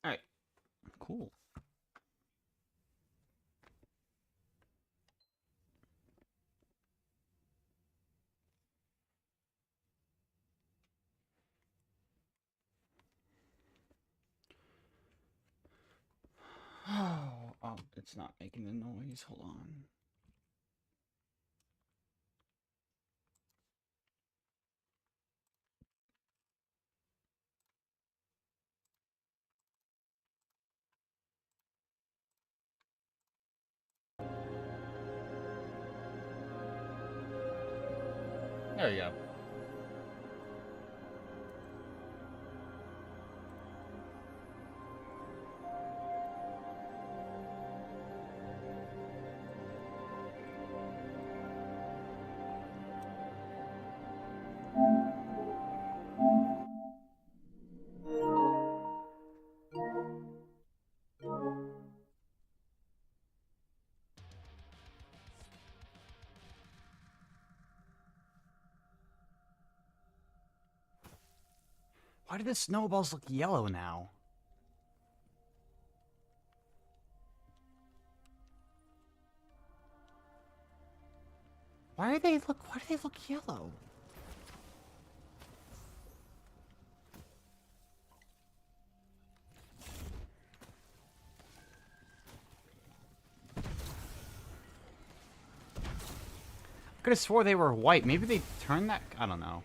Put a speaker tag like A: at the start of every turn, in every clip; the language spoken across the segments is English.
A: Alright, cool. Oh, it's not making the noise. Hold on. There we go. Why do the snowballs look yellow now? Why do they look yellow? I could have swore they were white. Maybe they turned that. I don't know.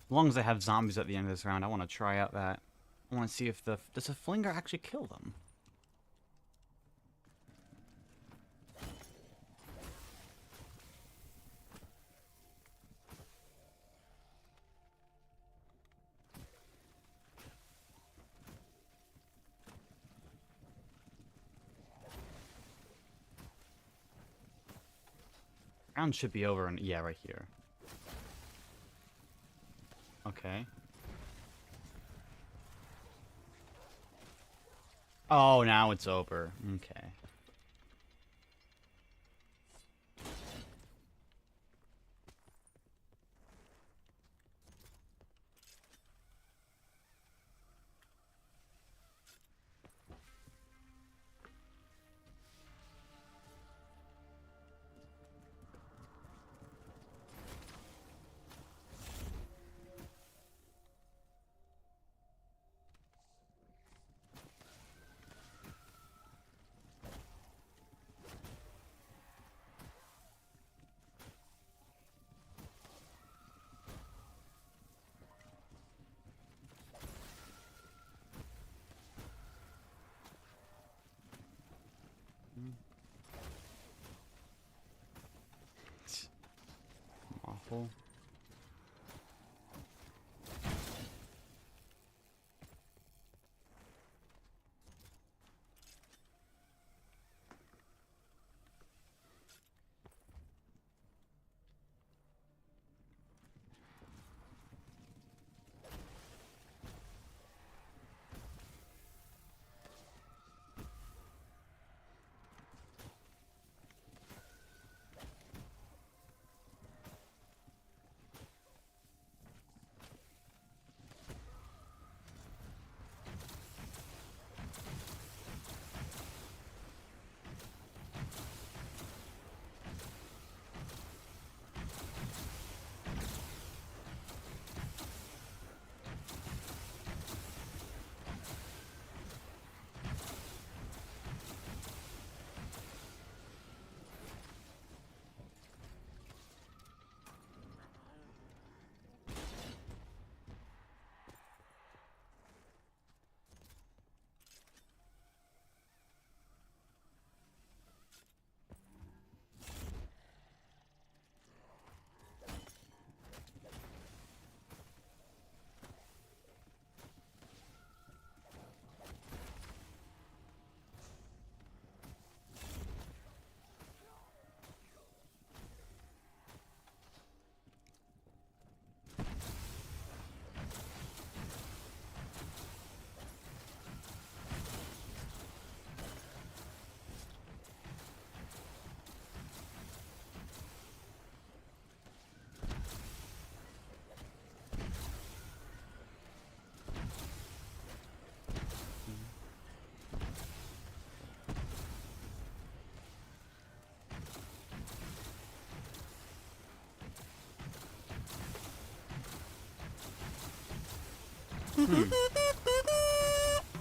A: As long as I have zombies at the end of this round, I want to try out that. I want to see if does the flinger actually kill them? Round should be over, and yeah, right here. Okay. Oh, now it's over. Okay. Awful.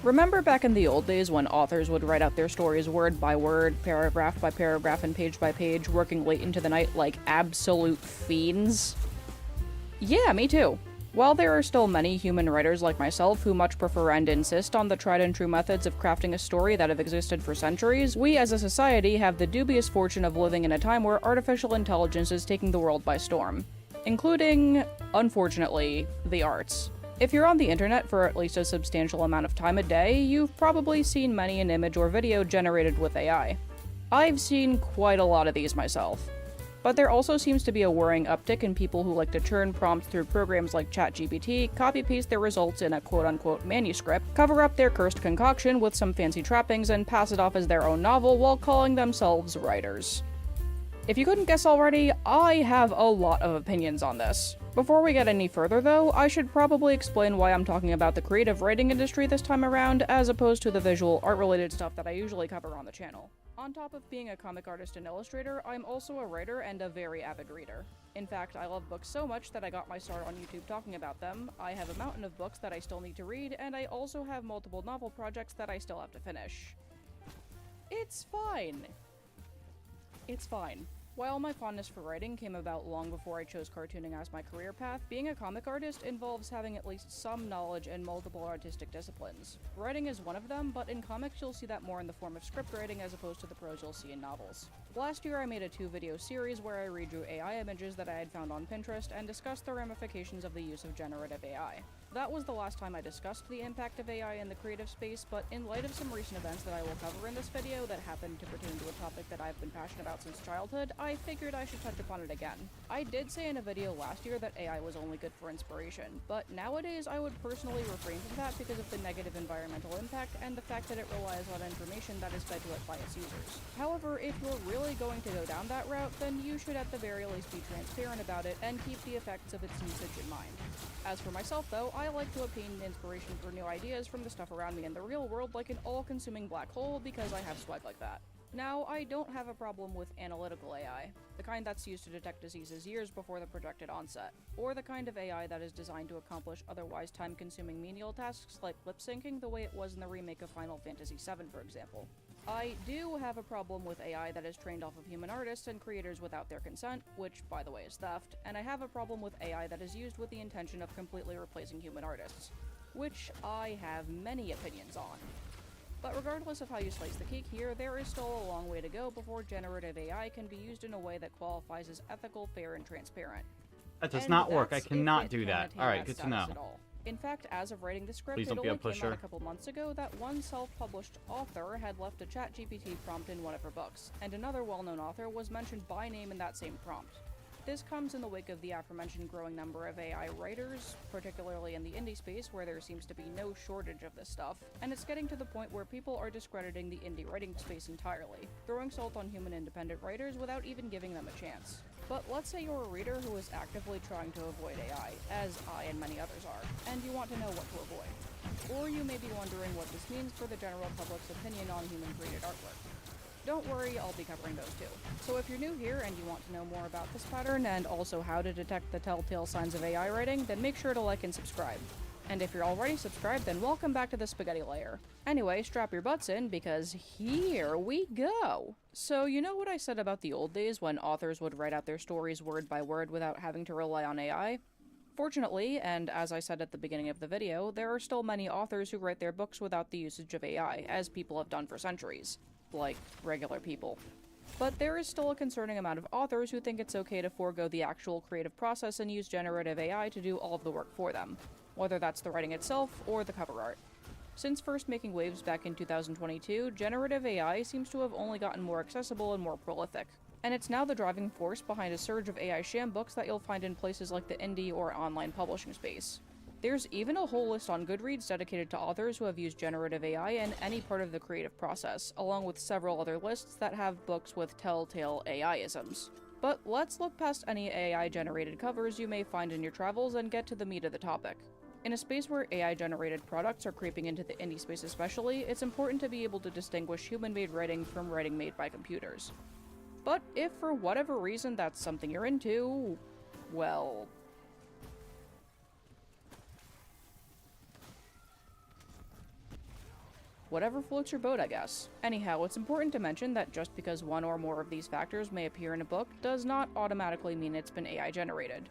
B: Remember back in the old days when authors would write out their stories word by word, paragraph by paragraph, and page by page, working late into the night like absolute fiends? Yeah, me too. While there are still many human writers like myself who much prefer and insist on the tried and true methods of crafting a story that have existed for centuries, we as a society have the dubious fortune of living in a time where artificial intelligence is taking the world by storm. Including, unfortunately, the arts. If you're on the internet for at least a substantial amount of time a day, you've probably seen many an image or video generated with AI. I've seen quite a lot of these myself. But there also seems to be a worrying uptick in people who like to churn prompts through programs like ChatGPT, copy-paste their results in a quote-unquote manuscript, cover up their cursed concoction with some fancy trappings, and pass it off as their own novel while calling themselves writers. If you couldn't guess already, I have a lot of opinions on this. Before we get any further though, I should probably explain why I'm talking about the creative writing industry this time around, as opposed to the visual, art-related stuff that I usually cover on the channel. On top of being a comic artist and illustrator, I'm also a writer and a very avid reader. In fact, I love books so much that I got my start on YouTube talking about them, I have a mountain of books that I still need to read, and I also have multiple novel projects that I still have to finish. It's fine. It's fine. While my fondness for writing came about long before I chose cartooning as my career path, being a comic artist involves having at least some knowledge in multiple artistic disciplines. Writing is one of them, but in comics you'll see that more in the form of script writing as opposed to the prose you'll see in novels. Last year I made a 2-video series where I redrew AI images that I had found on Pinterest and discussed the ramifications of the use of generative AI. That was the last time I discussed the impact of AI in the creative space, but in light of some recent events that I will cover in this video that happen to pertain to a topic that I've been passionate about since childhood, I figured I should touch upon it again. I did say in a video last year that AI was only good for inspiration, but nowadays I would personally refrain from that because of the negative environmental impact and the fact that it relies on information that is fed to it by its users. However, if you're really going to go down that route, then you should at the very least be transparent about it and keep the effects of its usage in mind. As for myself though, I like to obtain inspiration for new ideas from the stuff around me in the real world like an all-consuming black hole because I have swag like that. Now, I don't have a problem with analytical AI, the kind that's used to detect diseases years before the projected onset, or the kind of AI that is designed to accomplish otherwise time-consuming menial tasks like lip-syncing the way it was in the remake of Final Fantasy VII, for example. I do have a problem with AI that is trained off of human artists and creators without their consent, which, by the way, is theft, and I have a problem with AI that is used with the intention of completely replacing human artists, which I have many opinions on. But regardless of how you slice the cake here, there is still a long way to go before generative AI can be used in a way that qualifies as ethical, fair, and transparent.
A: That does
B: And
A: not work. I
B: that's if
A: cannot
B: it
A: do
B: can
A: that.
B: attain
A: Alright,
B: that
A: good to
B: status
A: know.
B: at all. In fact, as of writing the script,
A: Please
B: it
A: don't be a
B: only came out
A: pusher.
B: a couple months ago that one self-published author had left a ChatGPT prompt in one of her books, and another well-known author was mentioned by name in that same prompt. This comes in the wake of the aforementioned growing number of AI writers, particularly in the indie space where there seems to be no shortage of this stuff, and it's getting to the point where people are discrediting the indie writing space entirely, throwing salt on human independent writers without even giving them a chance. But let's say you're a reader who is actively trying to avoid AI, as I and many others are, and you want to know what to avoid. Or you may be wondering what this means for the general public's opinion on human-created artwork. Don't worry, I'll be covering those too. So if you're new here and you want to know more about this pattern and also how to detect the telltale signs of AI writing, then make sure to like and subscribe. And if you're already subscribed, then welcome back to the spaghetti layer. Anyway, strap your butts in because here we go! So you know what I said about the old days when authors would write out their stories word by word without having to rely on AI? Fortunately, and as I said at the beginning of the video, there are still many authors who write their books without the usage of AI, as people have done for centuries. Like, regular people. But there is still a concerning amount of authors who think it's okay to forego the actual creative process and use generative AI to do all of the work for them, whether that's the writing itself or the cover art. Since first making waves back in 2022, generative AI seems to have only gotten more accessible and more prolific. And it's now the driving force behind a surge of AI sham books that you'll find in places like the indie or online publishing space. There's even a whole list on Goodreads dedicated to authors who have used generative AI in any part of the creative process, along with several other lists that have books with telltale AI-isms. But let's look past any AI-generated covers you may find in your travels and get to the meat of the topic. In a space where AI-generated products are creeping into the indie space especially, it's important to be able to distinguish human-made writing from writing made by computers. But if for whatever reason that's something you're into, well, whatever floats your boat, I guess. Anyhow, it's important to mention that just because one or more of these factors may appear in a book does not automatically mean it's been AI generated.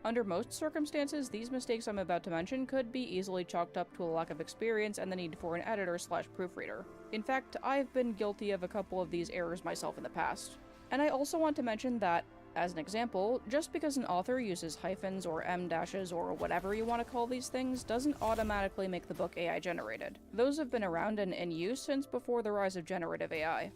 B: Under most circumstances, these mistakes I'm about to mention could be easily chalked up to a lack of experience and the need for an editor/proofreader. In fact, I've been guilty of a couple of these errors myself in the past. And I also want to mention that, as an example, just because an author uses hyphens or em-dashes or whatever you want to call these things doesn't automatically make the book AI generated. Those have been around and in use since before the rise of generative AI.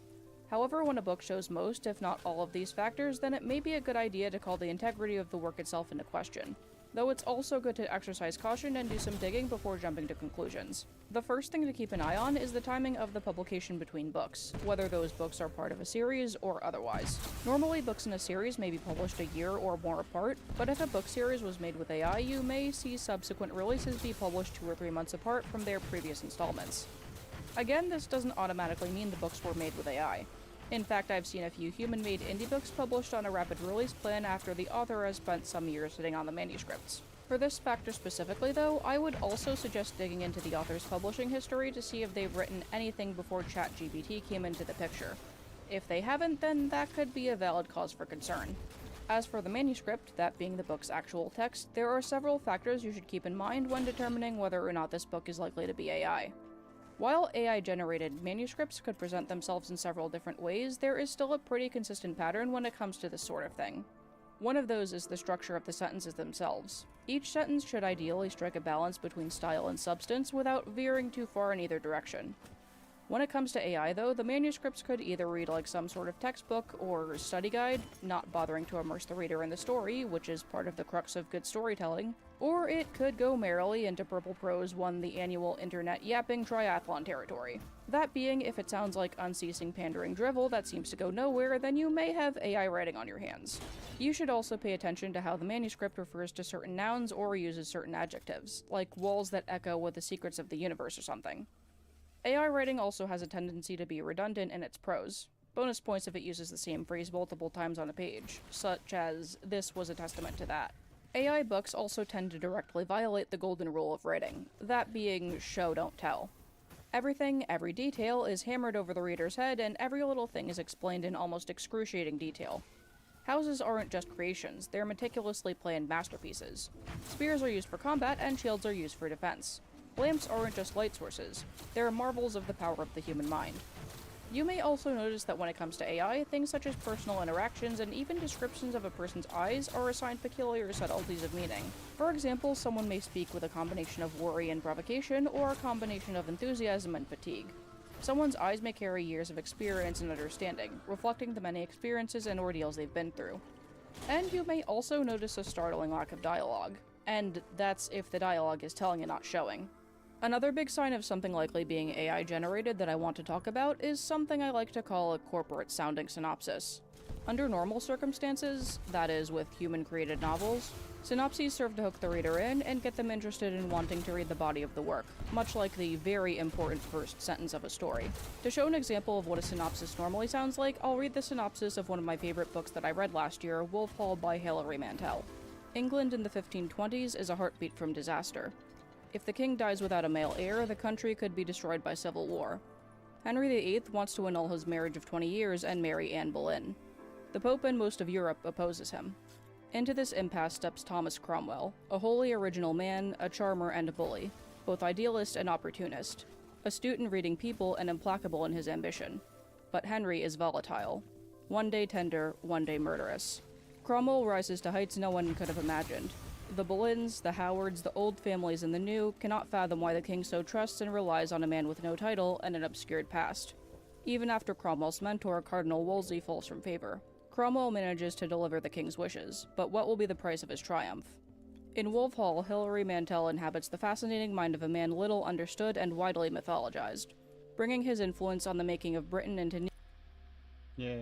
B: However, when a book shows most, if not all of these factors, then it may be a good idea to call the integrity of the work itself into question. Though it's also good to exercise caution and do some digging before jumping to conclusions. The first thing to keep an eye on is the timing of the publication between books, whether those books are part of a series or otherwise. Normally, books in a series may be published a year or more apart, but if a book series was made with AI, you may see subsequent releases be published 2 or 3 months apart from their previous installments. Again, this doesn't automatically mean the books were made with AI. In fact, I've seen a few human-made indie books published on a rapid release plan after the author has spent some years sitting on the manuscripts. For this factor specifically, though, I would also suggest digging into the author's publishing history to see if they've written anything before ChatGPT came into the picture. If they haven't, then that could be a valid cause for concern. As for the manuscript, that being the book's actual text, there are several factors you should keep in mind when determining whether or not this book is likely to be AI. While AI-generated manuscripts could present themselves in several different ways, there is still a pretty consistent pattern when it comes to this sort of thing. One of those is the structure of the sentences themselves. Each sentence should ideally strike a balance between style and substance without veering too far in either direction. When it comes to AI, though, the manuscripts could either read like some sort of textbook or study guide, not bothering to immerse the reader in the story, which is part of the crux of good storytelling, or it could go merrily into Purple Prose won the annual internet yapping triathlon territory. That being, if it sounds like unceasing pandering drivel that seems to go nowhere, then you may have AI writing on your hands. You should also pay attention to how the manuscript refers to certain nouns or uses certain adjectives, like walls that echo with the secrets of the universe or something. AI writing also has a tendency to be redundant in its prose. Bonus points if it uses the same phrase multiple times on a page, such as, "This was a testament to that." AI books also tend to directly violate the golden rule of writing, that being show don't tell. Everything, every detail, is hammered over the reader's head, and every little thing is explained in almost excruciating detail. Houses aren't just creations, they're meticulously planned masterpieces. Spears are used for combat, and shields are used for defense. Lamps aren't just light sources, they're marvels of the power of the human mind. You may also notice that when it comes to AI, things such as personal interactions and even descriptions of a person's eyes are assigned peculiar subtleties of meaning. For example, someone may speak with a combination of worry and provocation, or a combination of enthusiasm and fatigue. Someone's eyes may carry years of experience and understanding, reflecting the many experiences and ordeals they've been through. And you may also notice a startling lack of dialogue, and that's if the dialogue is telling and not showing. Another big sign of something likely being AI generated that I want to talk about is something I like to call a corporate sounding synopsis. Under normal circumstances, that is, with human created novels, synopses serve to hook the reader in and get them interested in wanting to read the body of the work, much like the very important first sentence of a story. To show an example of what a synopsis normally sounds like, I'll read the synopsis of one of my favorite books that I read last year, Wolf Hall by Hilary Mantel. England in the 1520s is a heartbeat from disaster. If the king dies without a male heir, the country could be destroyed by civil war. Henry VIII wants to annul his marriage of 20 years and marry Anne Boleyn. The Pope and most of Europe opposes him. Into this impasse steps Thomas Cromwell, a wholly original man, a charmer and a bully, both idealist and opportunist, astute in reading people and implacable in his ambition. But Henry is volatile. One day tender, one day murderous. Cromwell rises to heights no one could have imagined. The Boleyns, the Howards, the old families and the new cannot fathom why the king so trusts and relies on a man with no title and an obscured past. Even after Cromwell's mentor, Cardinal Wolsey, falls from favor, Cromwell manages to deliver the king's wishes, but what will be the price of his triumph? In Wolf Hall, Hilary Mantel inhabits the fascinating mind of a man little understood and widely mythologized, bringing his influence on the making of Britain into
A: Yeah.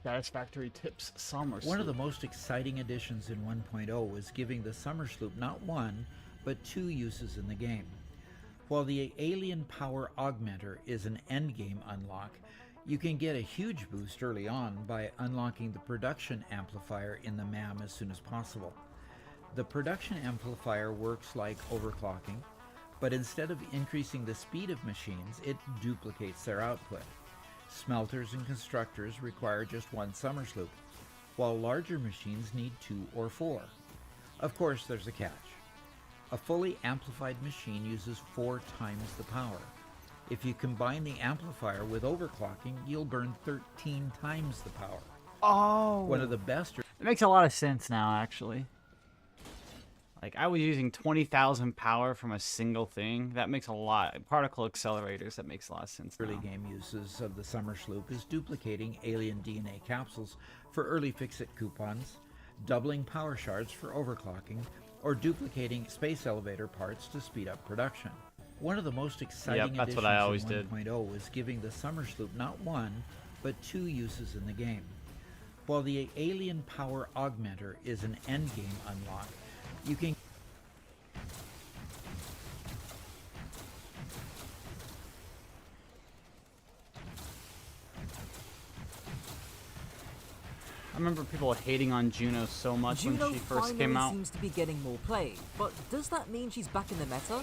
A: Satisfactory tips summer.
C: One of the most exciting additions in 1.0 was giving the Summer Sloop not one, but two uses in the game. While the Alien Power Augmenter is an endgame unlock, you can get a huge boost early on by unlocking the production amplifier in the MAM as soon as possible. The production amplifier works like overclocking, but instead of increasing the speed of machines, it duplicates their output. Smelters and constructors require just one Summer Sloop, while larger machines need 2 or 4. Of course, there's a catch. A fully amplified machine uses 4 times the power. If you combine the amplifier with overclocking, you'll burn 13 times the power.
A: Oh!
C: One of the best...
A: It makes a lot of sense now, actually. Like, I was using 20,000 power from a single thing. That makes a lot. Particle accelerators, that makes a lot of sense
C: Early
A: now.
C: game uses of the Summer Sloop is duplicating alien DNA capsules for early fix-it coupons, doubling power shards for overclocking, or duplicating space elevator parts to speed up production. One of the most exciting
A: that's what I always
C: additions
A: did.
C: in 1.0 was giving the Summer Sloop not one, but 2 uses in the game. While the Alien Power Augmenter is an endgame unlock, you can...
A: I remember people hating on Juno so much
D: Juno
A: when she first
D: finally
A: came out.
D: seems to be getting more play, but does that mean she's back in the meta?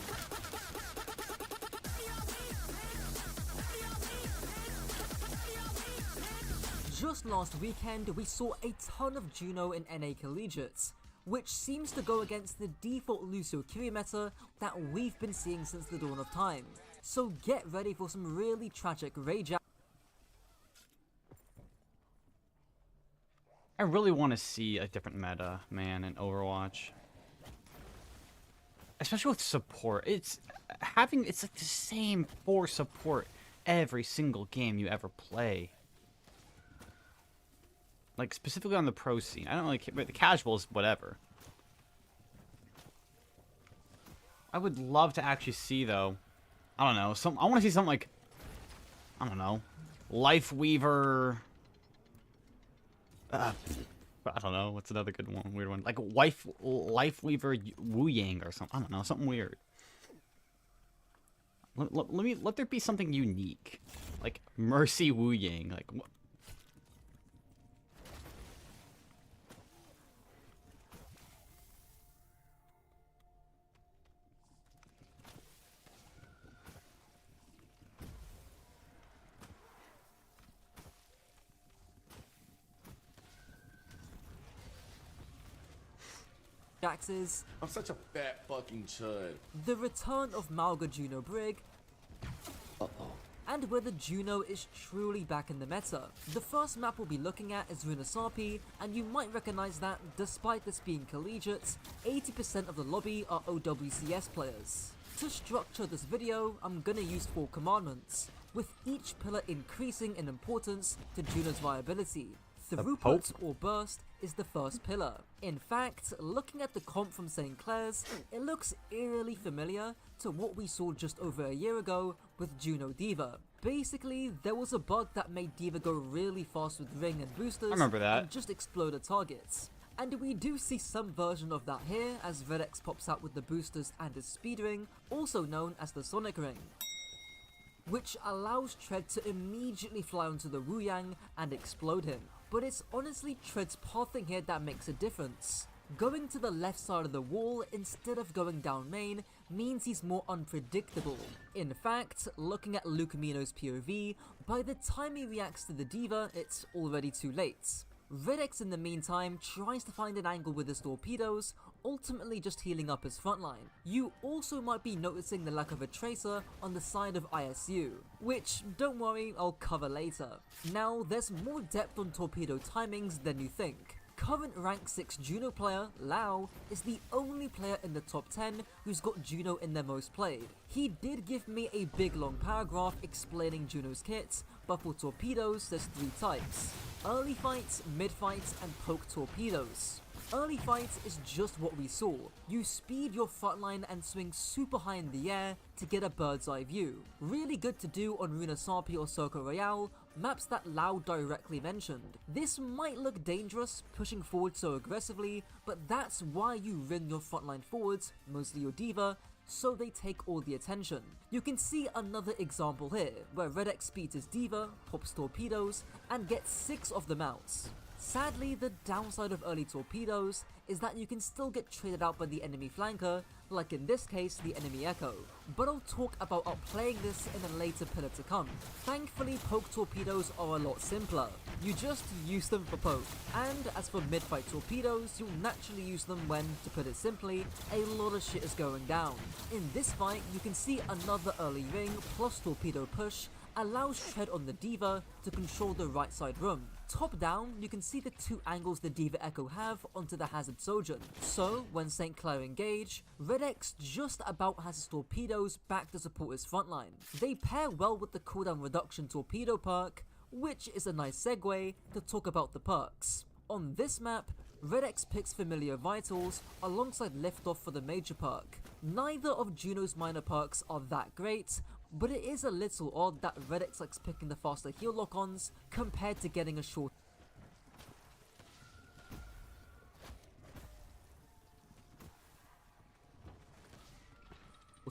D: Just last weekend, we saw a ton of Juno in NA Collegiates, which seems to go against the default Lucio Kiri meta that we've been seeing since the dawn of time. So get ready for some really tragic rage out.
A: I really want to see a different meta, man, in Overwatch. Especially with support. It's like the same 4 support every single game you ever play. Like, specifically on the pro scene. I don't really care, but the casuals, whatever. I would love to actually see, though, I don't know, I want to see something like, I don't know, Life Weaver. I don't know, what's another good one, weird one? Like Life Weaver Wu Yang or something. I don't know, something weird. Let there be something unique. Like, Mercy Wu Yang. Like, what?
D: Jax's,
E: I'm such a fat fucking chud.
D: the return of Malga Juno Brig, and whether Juno is truly back in the meta. The first map we'll be looking at is Runasapi, and you might recognize that, despite this being collegiate, 80% of the lobby are OWCS players. To structure this video, I'm gonna use 4 commandments, with each pillar increasing in importance to Juno's viability. Throughput or burst is the first pillar. In fact, looking at the comp from St. Clair's, it looks eerily familiar to what we saw just over a year ago with Juno D.Va. Basically, there was a bug that made D.Va go really fast with ring and boosters,
A: I remember that.
D: and just exploded targets. And we do see some version of that here as Red X pops out with the boosters and his speed ring, also known as the Sonic Ring, which allows Tread to immediately fly onto the Wu Yang and explode him. But it's honestly Tread's pathing here that makes a difference. Going to the left side of the wall instead of going down main means he's more unpredictable. In fact, looking at Lucamino's POV, by the time he reacts to the D.Va, it's already too late. Red X in the meantime tries to find an angle with his torpedoes, ultimately just healing up his frontline. You also might be noticing the lack of a tracer on the side of ISU, which, don't worry, I'll cover later. Now, there's more depth on torpedo timings than you think. Current rank 6 Juno player, Lao, is the only player in the top 10 who's got Juno in their most played. He did give me a big long paragraph explaining Juno's kits, but for torpedoes there's 3 types: early fights, mid fights, and poke torpedoes. Early fights is just what we saw. You speed your frontline and swing super high in the air to get a bird's eye view. Really good to do on Runasapi or Circle Royale, maps that Lao directly mentioned. This might look dangerous, pushing forward so aggressively, but that's why you ring your frontline forwards, mostly your D.Va, so they take all the attention. You can see another example here, where Red X speeds his D.Va, pops torpedoes, and gets 6 of them out. Sadly, the downside of early torpedoes is that you can still get traded out by the enemy flanker, like in this case the enemy Echo. But I'll talk about outplaying this in a later pillar to come. Thankfully, poke torpedoes are a lot simpler. You just use them for poke. And as for mid-fight torpedoes, you'll naturally use them when, to put it simply, a lot of shit is going down. In this fight, you can see another early ring plus torpedo push allows Tread on the D.Va to control the right side room. Top down, you can see the 2 angles the D.Va Echo have onto the Hazard Sojourn. So, when St. Clair engage, Red X just about has his torpedoes back to support his frontline. They pair well with the cooldown reduction torpedo perk, which is a nice segue to talk about the perks. On this map, Red X picks Familiar Vitals alongside Liftoff for the major perk. Neither of Juno's minor perks are that great, but it is a little odd that Red X likes picking the faster heal lock-ons compared to getting a short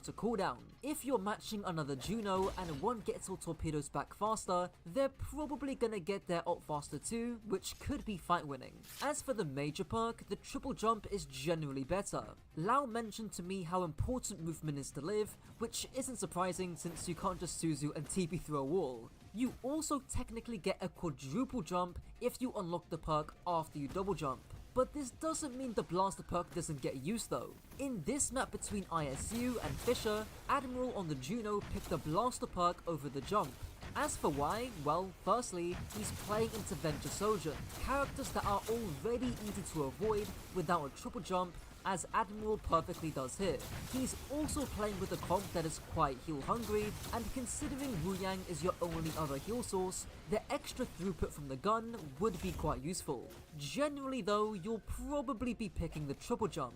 D: to cooldown. If you're matching another Juno and one gets all torpedoes back faster, they're probably gonna get their ult faster too, which could be fight winning. As for the major perk, the triple jump is generally better. Lao mentioned to me how important movement is to live, which isn't surprising since you can't just Suzu and TP through a wall. You also technically get a quadruple jump if you unlock the perk after you double jump. But this doesn't mean the blaster perk doesn't get used though. In this map between ISU and Fisher, Admiral on the Juno picked the blaster perk over the jump. As for why, well, firstly, he's playing into Venture Sojourn, characters that are already easy to avoid without a triple jump, as Admiral perfectly does here. He's also playing with a comp that is quite heal hungry, and considering Wu Yang is your only other heal source, the extra throughput from the gun would be quite useful. Generally though, you'll probably be picking the triple jump.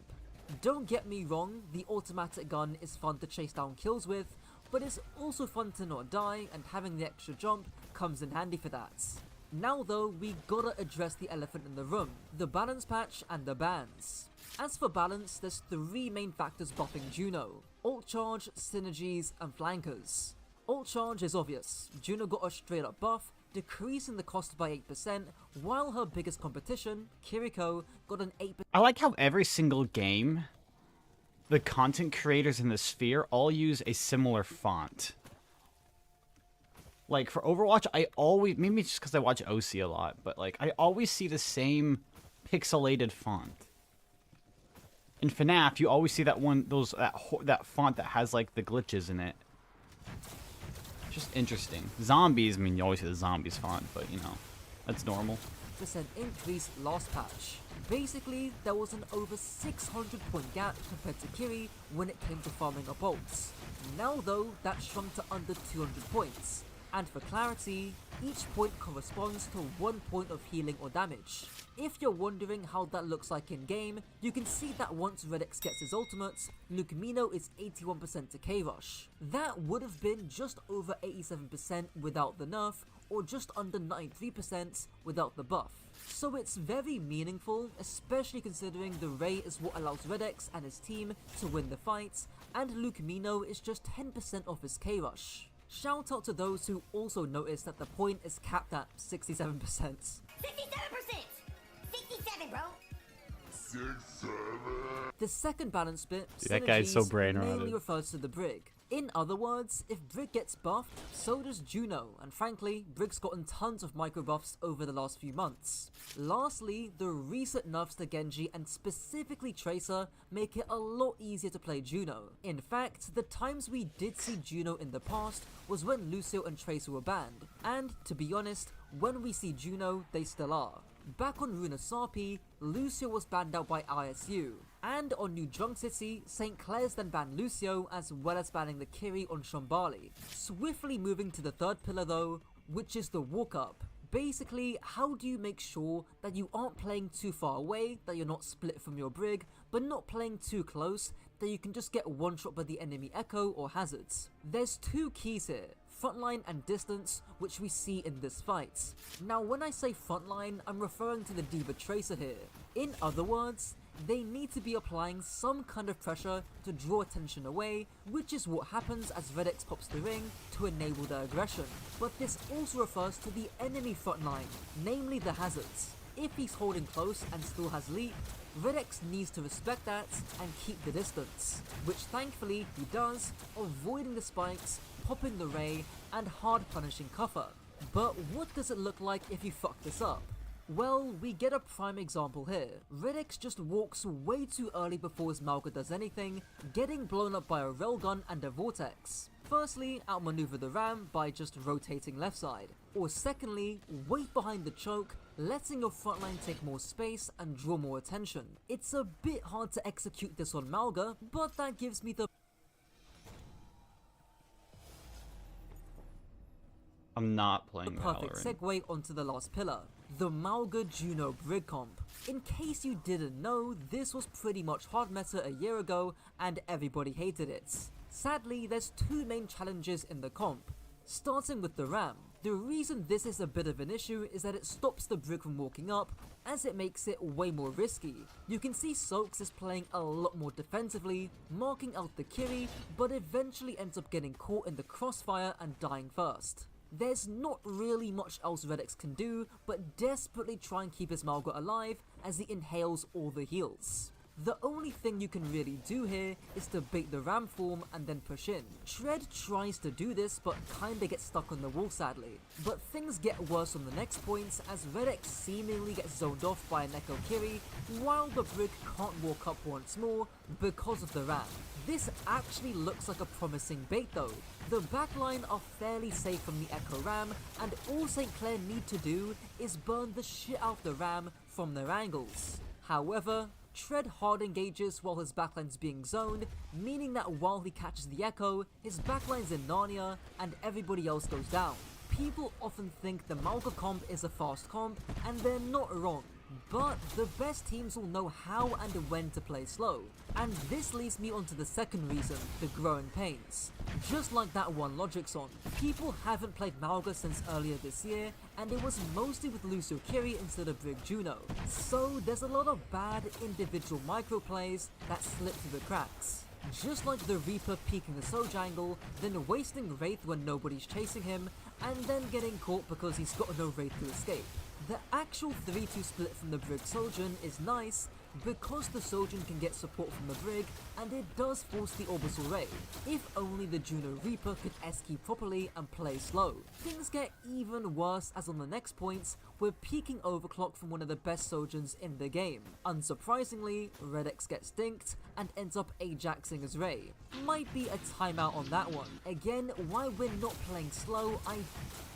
D: Don't get me wrong, the automatic gun is fun to chase down kills with, but it's also fun to not die, and having the extra jump comes in handy for that. Now though, we gotta address the elephant in the room, the balance patch and the bans. As for balance, there's 3 main factors buffing Juno: ult charge, synergies, and flankers. Ult Charge is obvious. Juno got a straight up buff, decreasing the cost by 8%, while her biggest competition, Kiriko, got an 8%.
A: I like how every single game, the content creators in the sphere all use a similar font. Like for Overwatch, I always, maybe it's just because I watch OC a lot, but like I always see the same pixelated font. In FNAF, you always see that one, that font that has like the glitches in it. Just interesting. Zombies, I mean, you always see the zombies font, but you know, that's normal.
D: Increase last patch. Basically, there was an over 600 point gap compared to Kiri when it came to farming up ults. Now though, that shrunk to under 200 points. And for clarity, each point corresponds to 1 point of healing or damage. If you're wondering how that looks like in game, you can see that once Redx gets his ultimates, Lucamino is 81% to K-Rush. That would have been just over 87% without the nerf, or just under 93% without the buff. So it's very meaningful, especially considering the Ray is what allows Redx and his team to win the fights, and Lucamino is just 10% off his K-Rush. Shout out to those who also noticed that the point is capped at 67%.
F: 67%! 67, bro!
E: 67.
D: The second balance bit,
A: That guy's so
D: Synergies,
A: brain
D: mainly
A: rotted.
D: refers to the Brig. In other words, if Brig gets buffed, so does Juno, and frankly, Brig's gotten tons of micro buffs over the last few months. Lastly, the recent nerfs to Genji and specifically Tracer make it a lot easier to play Juno. In fact, the times we did see Juno in the past was when Lucio and Tracer were banned, and to be honest, when we see Juno, they still are. Back on Runa Sarpi, Lucio was banned out by ISU, and on New Junk City, St. Clair's then banned Lucio as well as banning the Kiri on Shambali. Swiftly moving to the third pillar though, which is the walk up. Basically, how do you make sure that you aren't playing too far away, that you're not split from your Brig, but not playing too close, that you can just get one shot by the enemy Echo or Hazards? There's two keys here. Frontline and distance, which we see in this fight. Now when I say frontline, I'm referring to the D.Va Tracer here. In other words, they need to be applying some kind of pressure to draw attention away, which is what happens as Redx pops the ring to enable their aggression. But this also refers to the enemy frontline, namely the Hazards. If he's holding close and still has leap, Redx needs to respect that and keep the distance, which thankfully he does, avoiding the spikes, popping the Ray, and hard punishing Cuffer. But what does it look like if you fuck this up? Well, we get a prime example here. Redx just walks way too early before his Mauga does anything, getting blown up by a railgun and a vortex. Firstly, outmaneuver the Ram by just rotating left side. Or secondly, wait behind the choke, letting your frontline take more space and draw more attention. It's a bit hard to execute this on Mauga, but that gives me the
A: I'm not playing
D: perfect
A: Valorant.
D: segue onto the last pillar, the Mauga Juno Brig comp. In case you didn't know, this was pretty much hard meta a year ago and everybody hated it. Sadly, there's two main challenges in the comp. Starting with the Ram. The reason this is a bit of an issue is that it stops the Brig from walking up, as it makes it way more risky. You can see Soaks is playing a lot more defensively, marking out the Kiri, but eventually ends up getting caught in the crossfire and dying first. There's not really much else Redx can do, but desperately try and keep his Mauga alive as he inhales all the heals. The only thing you can really do here is to bait the Ram form and then push in. Tread tries to do this but kinda gets stuck on the wall sadly. But things get worse on the next points as Redx seemingly gets zoned off by an Echo Kiri while the Brig can't walk up once more because of the Ram. This actually looks like a promising bait though. The backline are fairly safe from the Echo Ram and all St. Clair need to do is burn the shit out of the Ram from their angles. However, Tread hard engages while his backline's being zoned, meaning that while he catches the Echo, his backline's in Narnia and everybody else goes down. People often think the Mauga comp is a fast comp, and they're not wrong. But the best teams will know how and when to play slow. And this leads me on to the second reason, the growing pains. Just like that one Logic's on, people haven't played Mauga since earlier this year, and it was mostly with Lucio Kiri instead of Brig Juno. So there's a lot of bad individual micro plays that slip through the cracks. Just like the Reaper peeking the Soj angle, then wasting Wraith when nobody's chasing him, and then getting caught because he's got no Wraith to escape. The actual 3-2 split from the Brig Sojourn is nice because the Sojourn can get support from the Brig and it does force the Orbital Ray. If only the Juno Reaper could S-key properly and play slow. Things get even worse as on the next point, we're peeking Overclock from one of the best Sojourns in the game. Unsurprisingly, Red X gets dinked and ends up Ajaxing his Ray. Might be a timeout on that one. Again, why we're not playing slow, I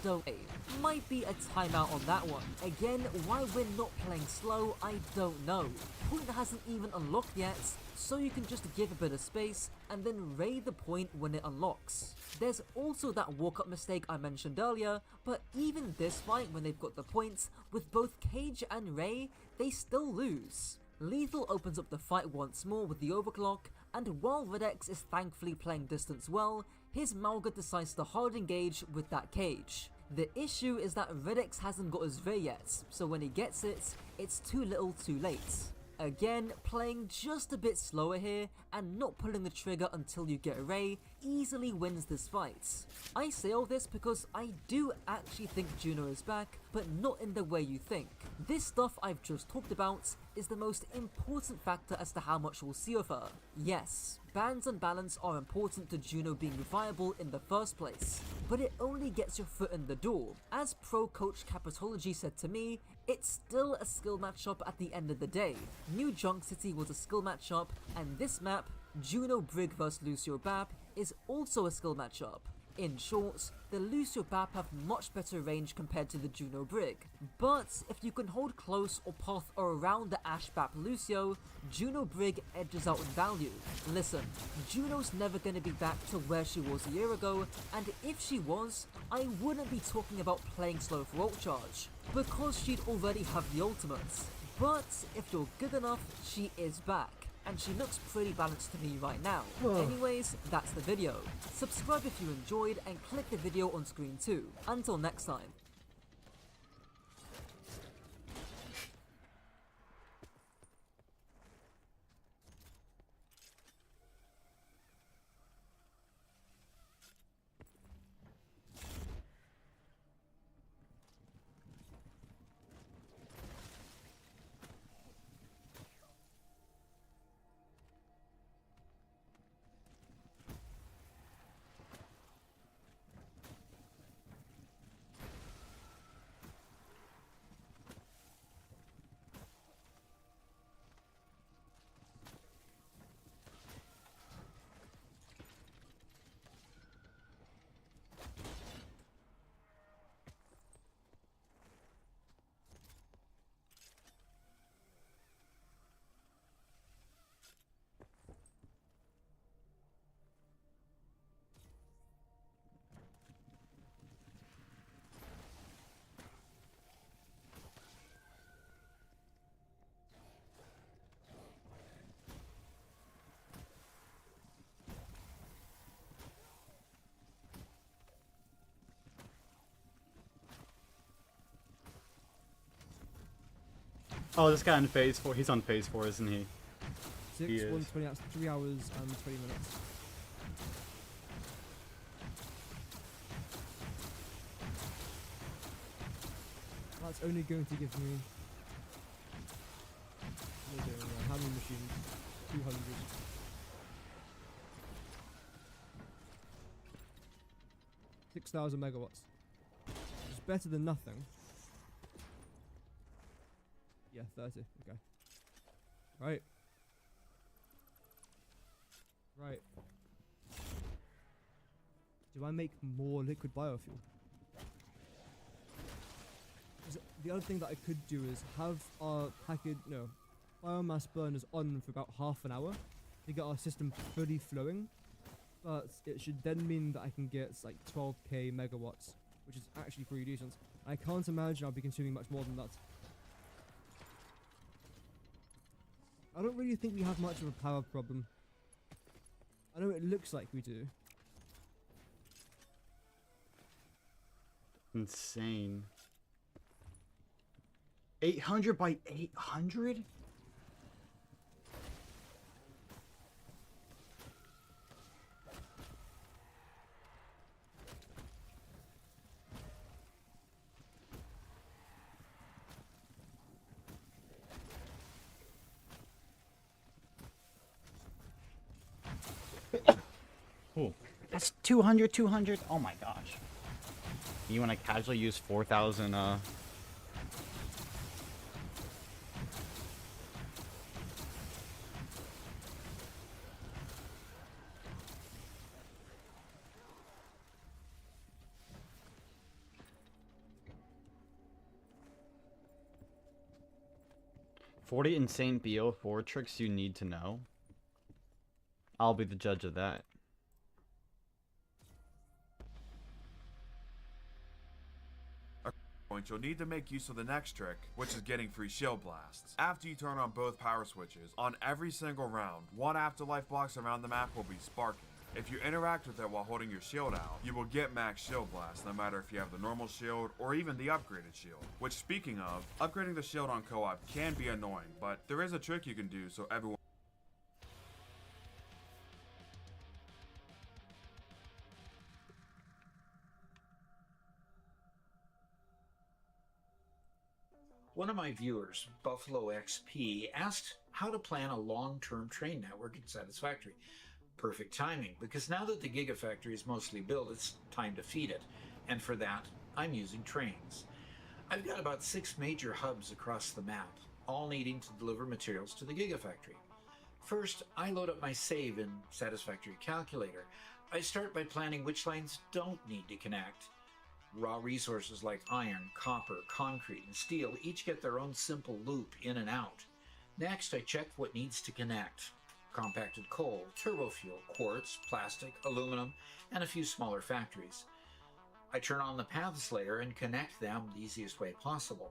D: don't know. Might be a timeout on that one. Again, why we're not playing slow, I don't know. Point hasn't even unlocked yet, so you can just give a bit of space and then raid the point when it unlocks. There's also that walk-up mistake I mentioned earlier, but even this fight when they've got the points, with both Cage and Ray, they still lose. Lethal opens up the fight once more with the Overclock, and while Red X is thankfully playing distance well, his Mauga decides to hard engage with that Cage. The issue is that Red X hasn't got his Ray yet, so when he gets it, it's too little too late. Again, playing just a bit slower here and not pulling the trigger until you get a Ray easily wins this fight. I say all this because I do actually think Juno is back, but not in the way you think. This stuff I've just talked about is the most important factor as to how much we'll see of her. Yes, bans and balance are important to Juno being viable in the first place, but it only gets your foot in the door. As pro coach Capitology said to me, it's still a skill matchup at the end of the day. New Junk City was a skill matchup, and this map, Juno Brig vs Lucio Bap, is also a skill matchup. In short, the Lucio Bap have much better range compared to the Juno Brig, but if you can hold close or path around the Ash Bap Lucio, Juno Brig edges out in value. Listen, Juno's never gonna be back to where she was a year ago, and if she was, I wouldn't be talking about playing slow for ult charge, because she'd already have the ultimates. But if you're good enough, she is back. And she looks pretty balanced to me right now. Anyways, that's the video. Subscribe if you enjoyed and click the video on screen too. Until next time.
A: Oh, this guy on phase 4. He's on phase 4, isn't he?
F: 6,
A: He is.
F: 120, that's 3 hours and 20 minutes. That's only going to give me... how many machines? 200. $6,000 megawatts. Which is better than nothing. Yeah, 30. Okay. Right. Right. Do I make more liquid biofuel? 'Cause the other thing that I could do is have our biomass burners on for about half an hour to get our system fully flowing. But it should then mean that I can get like 12k megawatts, which is actually pretty decent. I can't imagine I'll be consuming much more than that. I don't really think we have much of a power problem. I know it looks like we do.
A: Insane. 800 by 800? Ooh, that's 200, 200. Oh my gosh. You want to casually use 4,000, 40 insane BO4 tricks you need to know? I'll be the judge of that.
G: You'll need to make use of the next trick, which is getting free shield blasts. After you turn on both power switches, on every single round, one afterlife box around the map will be sparking. If you interact with it while holding your shield out, you will get max shield blast no matter if you have the normal shield or even the upgraded shield. Which, speaking of, upgrading the shield on co-op can be annoying, but there is a trick you can do so everyone
C: One of my viewers, Buffalo XP, asked how to plan a long-term train network in Satisfactory. Perfect timing, because now that the Gigafactory is mostly built, it's time to feed it. And for that, I'm using trains. I've got about 6 major hubs across the map, all needing to deliver materials to the Gigafactory. First, I load up my save in Satisfactory Calculator. I start by planning which lines don't need to connect. Raw resources like iron, copper, concrete, and steel each get their own simple loop in and out. Next, I check what needs to connect. Compacted coal, turbo fuel, quartz, plastic, aluminum, and a few smaller factories. I turn on the paths layer and connect them the easiest way possible,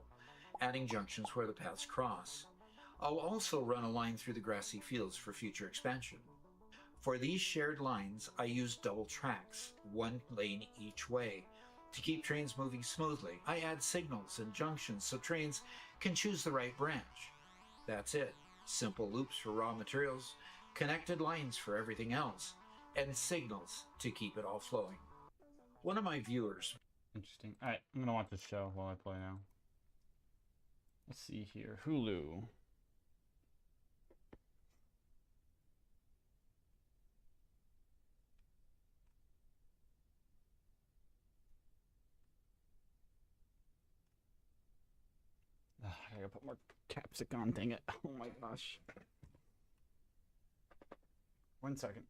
C: adding junctions where the paths cross. I'll also run a line through the grassy fields for future expansion. For these shared lines, I use double tracks, one lane each way. To keep trains moving smoothly, I add signals and junctions so trains can choose the right branch. That's it. Simple loops for raw materials, connected lines for everything else, and signals to keep it all flowing. One of my viewers...
A: Interesting. Alright, I'm gonna watch this show while I play now. Let's see here. Hulu. I gotta put more capsic on, dang it. Oh my gosh. 1 second.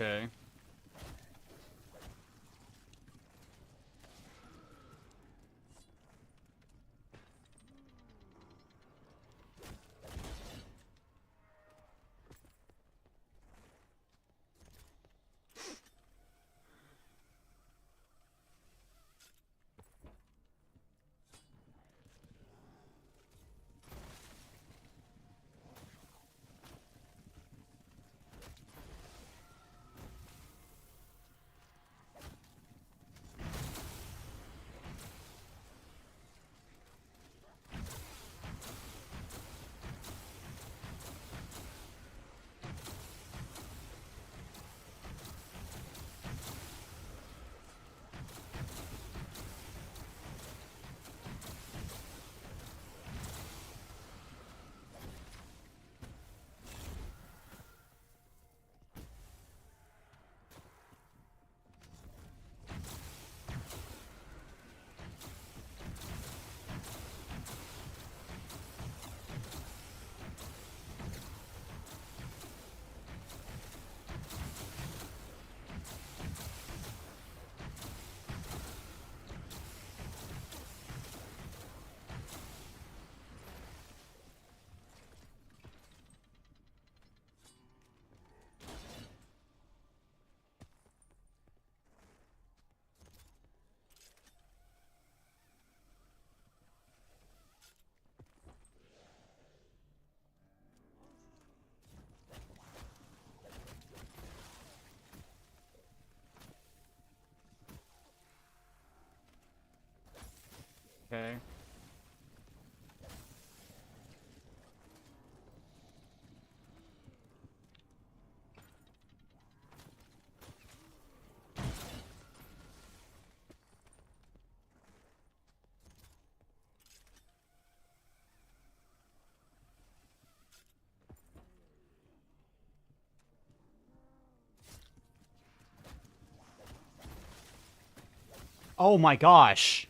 A: Okay. Okay. Oh my gosh.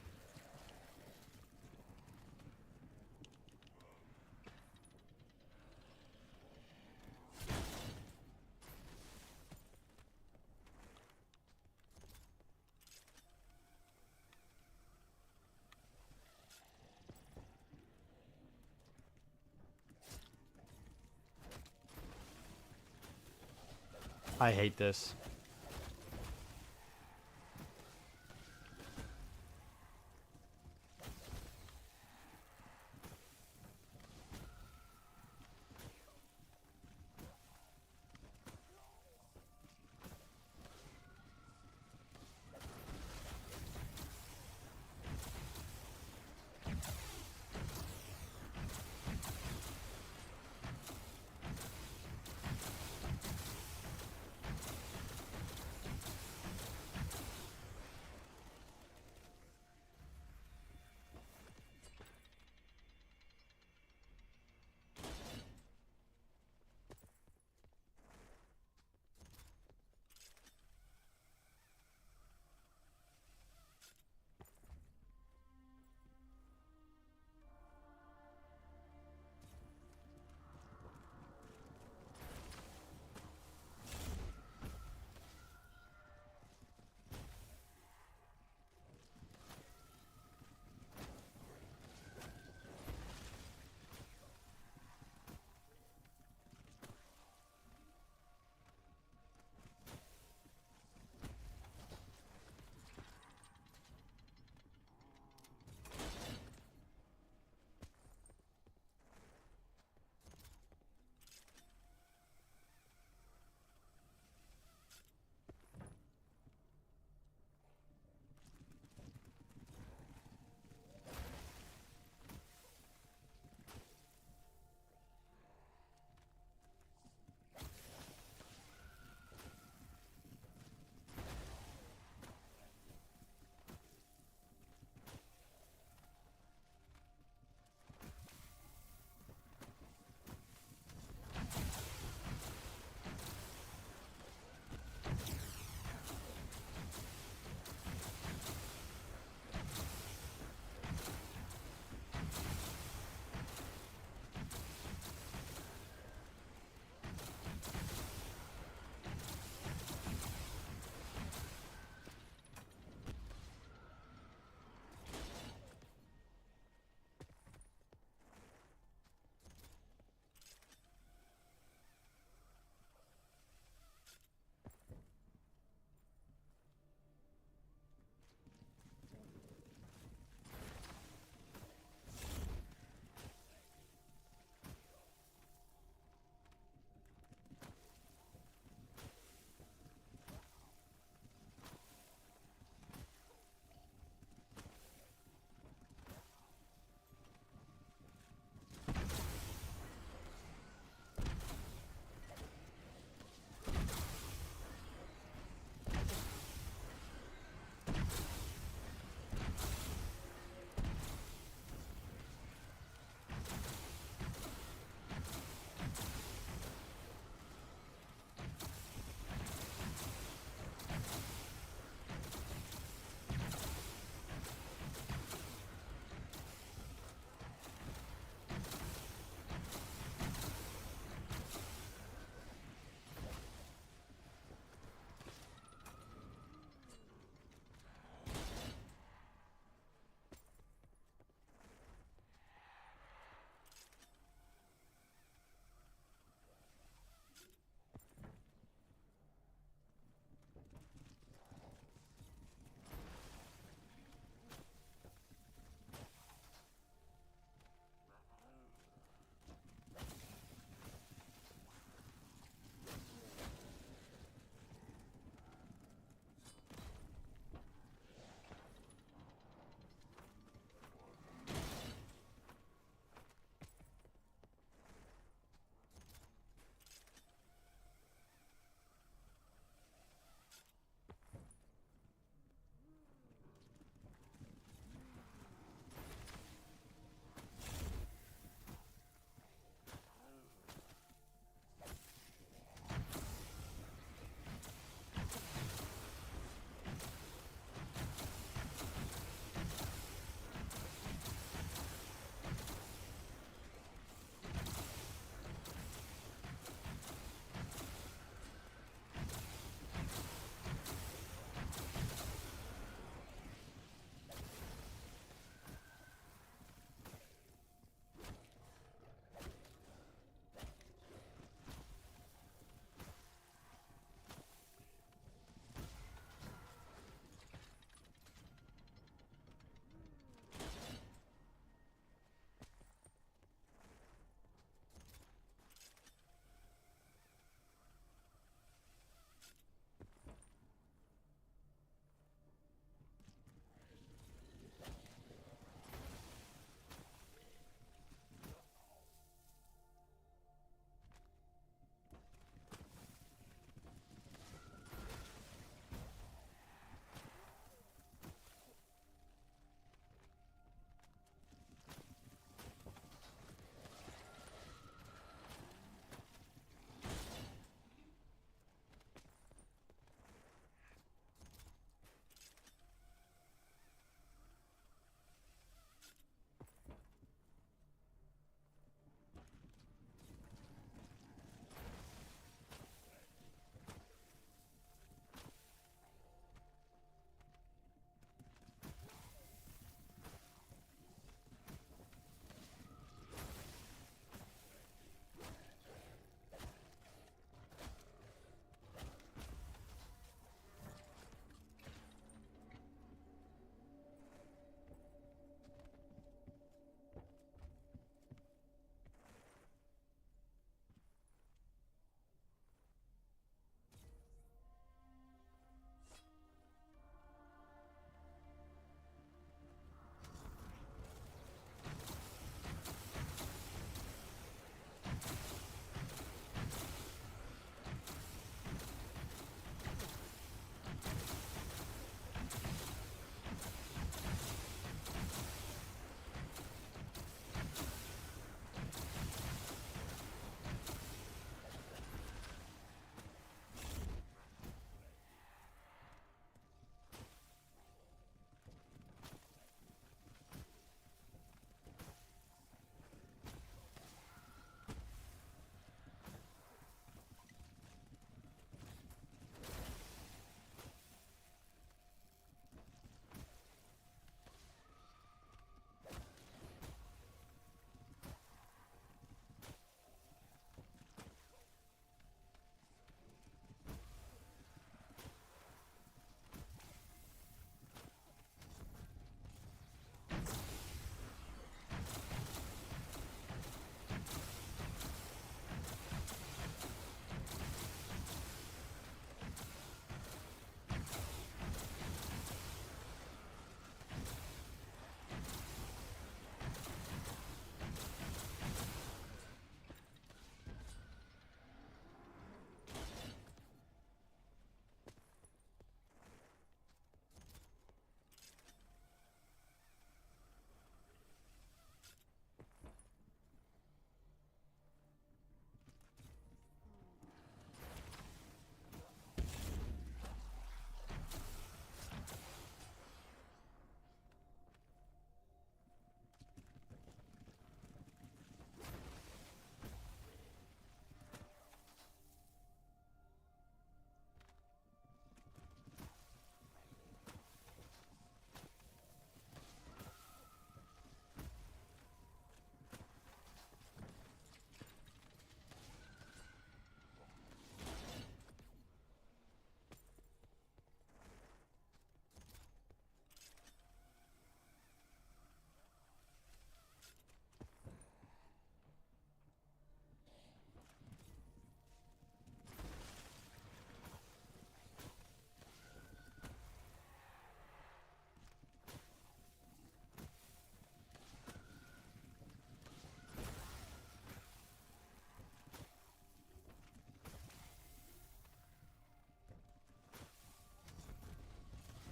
A: I hate this.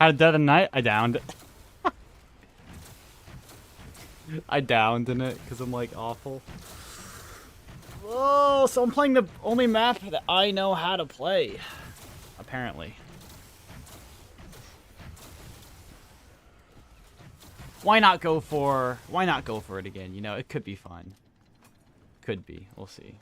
A: Had a dead of night. I downed it. I downed in it because I'm like awful. Oh, so I'm playing the only map that I know how to play. Apparently. Why not go for it again? You know, it could be fun. Could be. We'll see.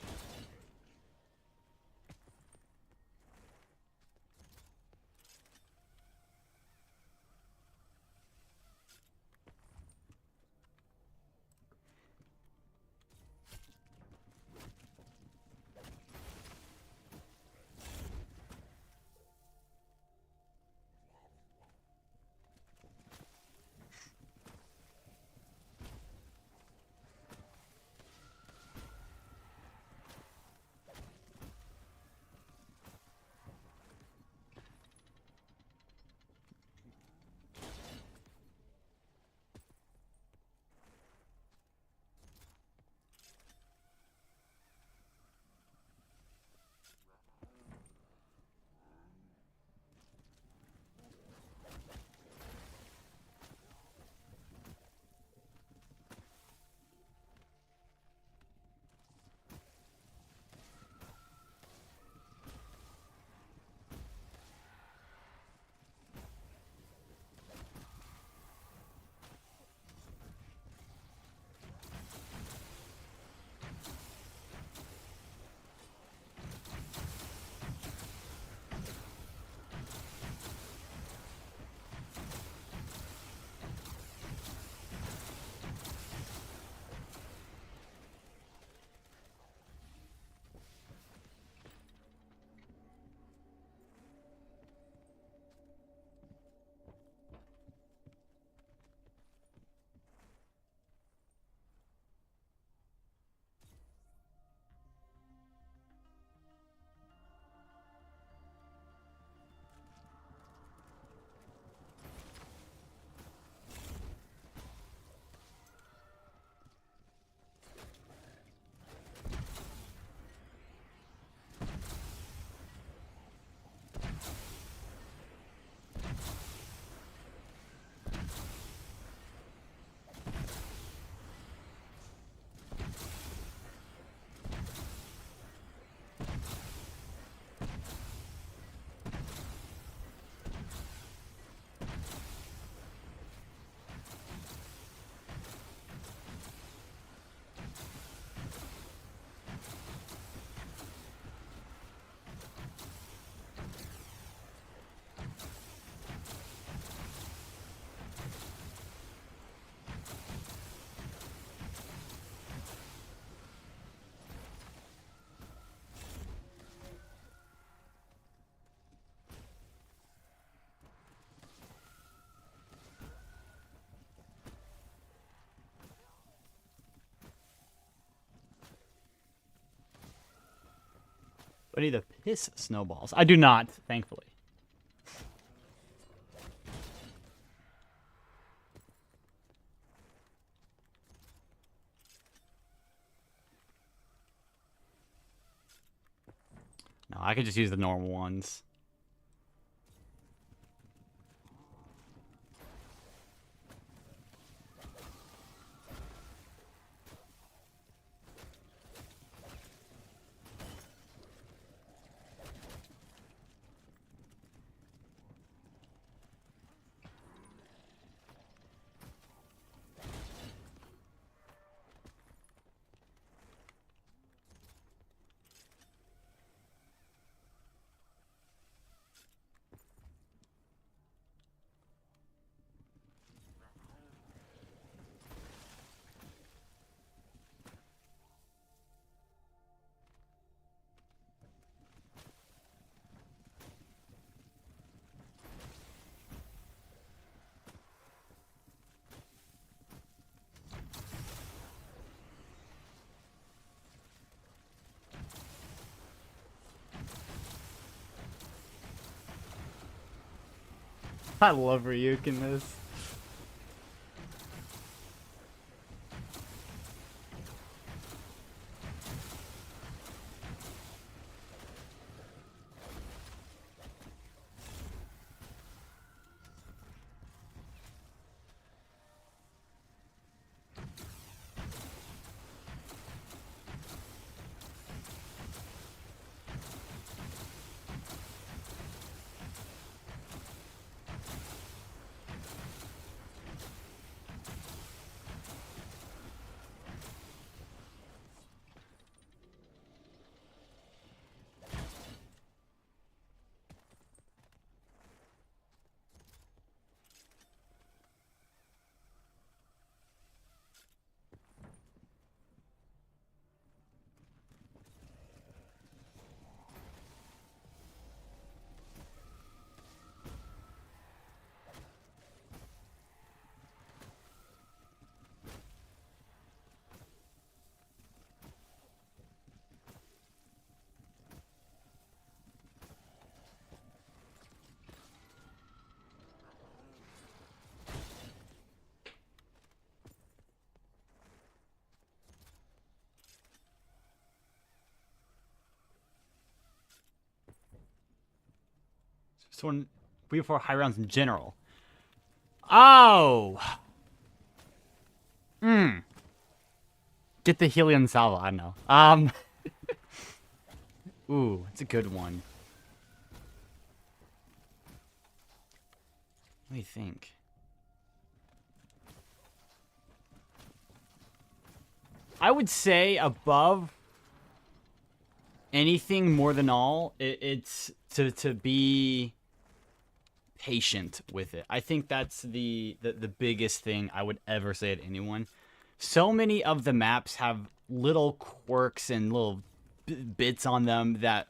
A: I need to piss snowballs. I do not, thankfully. No, I could just use the normal ones. I love Ryuk in this. So in 3-4 high rounds in general. Oh. Get the Helion Salva. I don't know. Ooh, it's a good one. What do you think? I would say above anything more than all, it's to be patient with it. I think that's the biggest thing I would ever say to anyone. So many of the maps have little quirks and little bits on them that,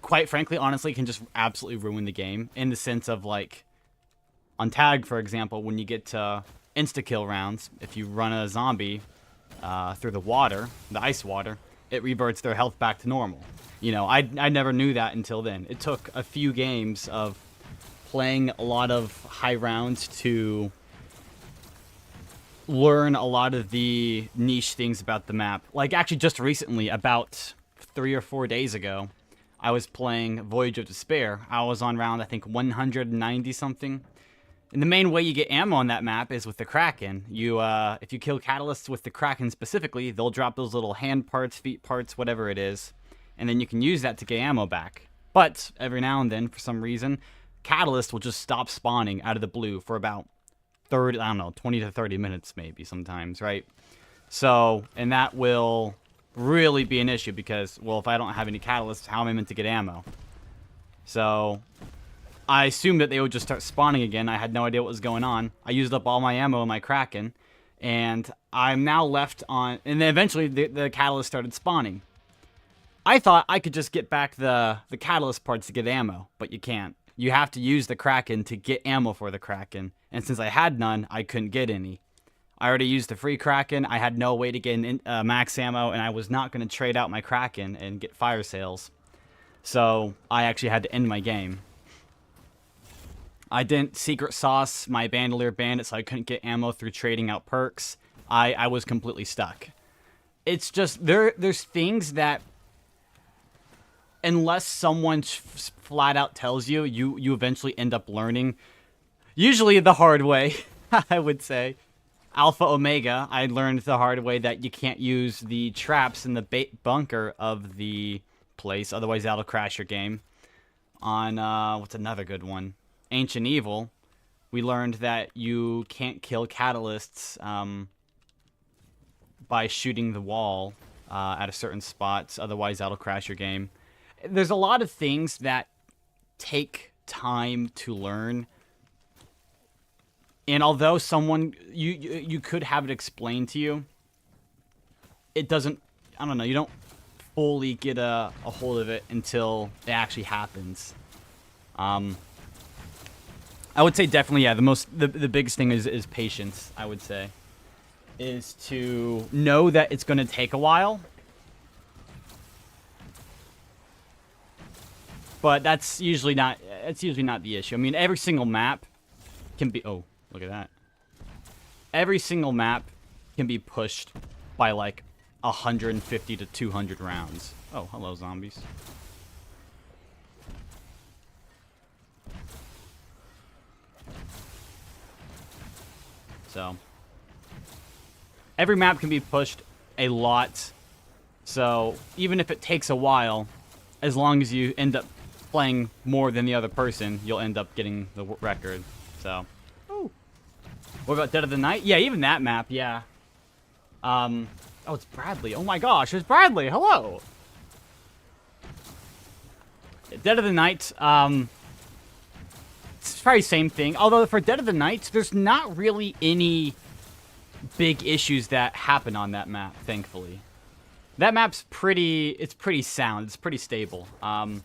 A: quite frankly, honestly, can just absolutely ruin the game. In the sense of, like, on Tag, for example, when you get to insta-kill rounds, if you run a zombie through the water, the ice water, it reverts their health back to normal. You know, I never knew that until then. It took a few games of playing a lot of high rounds to learn a lot of the niche things about the map. Like, actually, just recently, about 3 or 4 days ago, I was playing Voyage of Despair. I was on round, I think, 190 something. And the main way you get ammo on that map is with the Kraken. If you kill Catalysts with the Kraken specifically, they'll drop those little hand parts, feet parts, whatever it is. And then you can use that to get ammo back. But every now and then, for some reason, Catalyst will just stop spawning out of the blue for about 20 to 30 minutes maybe sometimes, right? So, and that will really be an issue because, well, if I don't have any Catalysts, how am I meant to get ammo? So I assumed that they would just start spawning again. I had no idea what was going on. I used up all my ammo in my Kraken, and I'm now left on... And then eventually the Catalyst started spawning. I thought I could just get back the Catalyst parts to get ammo, but you can't. You have to use the Kraken to get ammo for the Kraken, and since I had none, I couldn't get any. I already used the free Kraken, I had no way to get max ammo, and I was not going to trade out my Kraken and get fire sales. So I actually had to end my game. I didn't secret sauce my Bandolier Bandit, so I couldn't get ammo through trading out perks. I was completely stuck. It's just, there's things that, unless someone flat out tells you, you eventually end up learning. Usually the hard way, I would say. Alpha Omega, I learned the hard way that you can't use the traps in the bunker of the place, otherwise that'll crash your game. On, what's another good one? Ancient Evil, we learned that you can't kill Catalysts by shooting the wall at a certain spot, otherwise that'll crash your game. There's a lot of things that take time to learn. And although someone, you could have it explained to you, it doesn't, I don't know, you don't fully get a hold of it until it actually happens. I would say definitely, yeah, the biggest thing is patience, I would say. Is to know that it's going to take a while. But that's usually not the issue. I mean, every single map can be... Oh, look at that. Every single map can be pushed by, like, 150 to 200 rounds. Oh, hello, zombies. So, every map can be pushed a lot. So, even if it takes a while, as long as you end up playing more than the other person, you'll end up getting the record. So, oh, what about Dead of the Night? Yeah, even that map, yeah. Oh, it's Bradley. Oh my gosh, it's Bradley. Hello. Dead of the Night, it's probably the same thing. Although for Dead of the Night, there's not really any big issues that happen on that map, thankfully. That map's pretty sound. It's pretty stable. I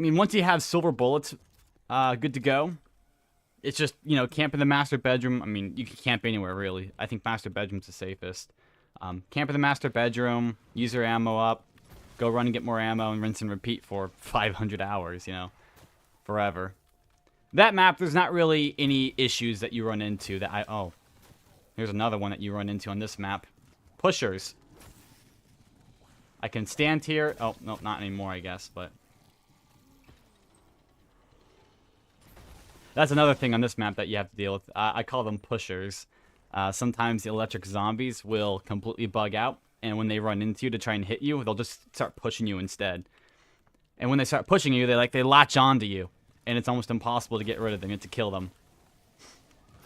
A: mean, once you have silver bullets, good to go. It's just, you know, camp in the master bedroom. I mean, you can camp anywhere, really. I think master bedroom's the safest. Camp in the master bedroom, use your ammo up, go run and get more ammo, and rinse and repeat for 500 hours, you know, forever. That map, there's not really any issues that you run into that oh, here's another one that you run into on this map. Pushers. I can stand here. Oh, no, not anymore, I guess, but That's another thing on this map that you have to deal with. I call them pushers. Sometimes the electric zombies will completely bug out, and when they run into you to try and hit you, they'll just start pushing you instead. And when they start pushing you, they latch onto you, and it's almost impossible to get rid of them and to kill them.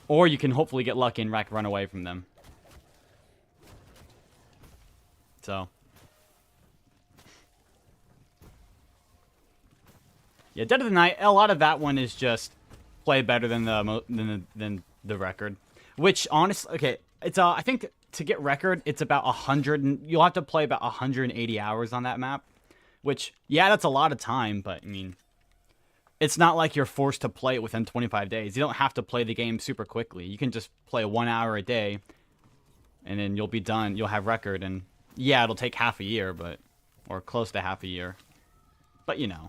A: Or you can hopefully get lucky and run away from them. So, yeah, Dead of the Night. A lot of that one is just play better than the record. Which honestly, okay, it's I think to get record, it's about 100. You'll have to play about 180 hours on that map. Which, yeah, that's a lot of time, but I mean, it's not like you're forced to play it within 25 days. You don't have to play the game super quickly. You can just play 1 hour a day, and then you'll be done. You'll have record, and yeah, it'll take half a year, or close to half a year. But you know,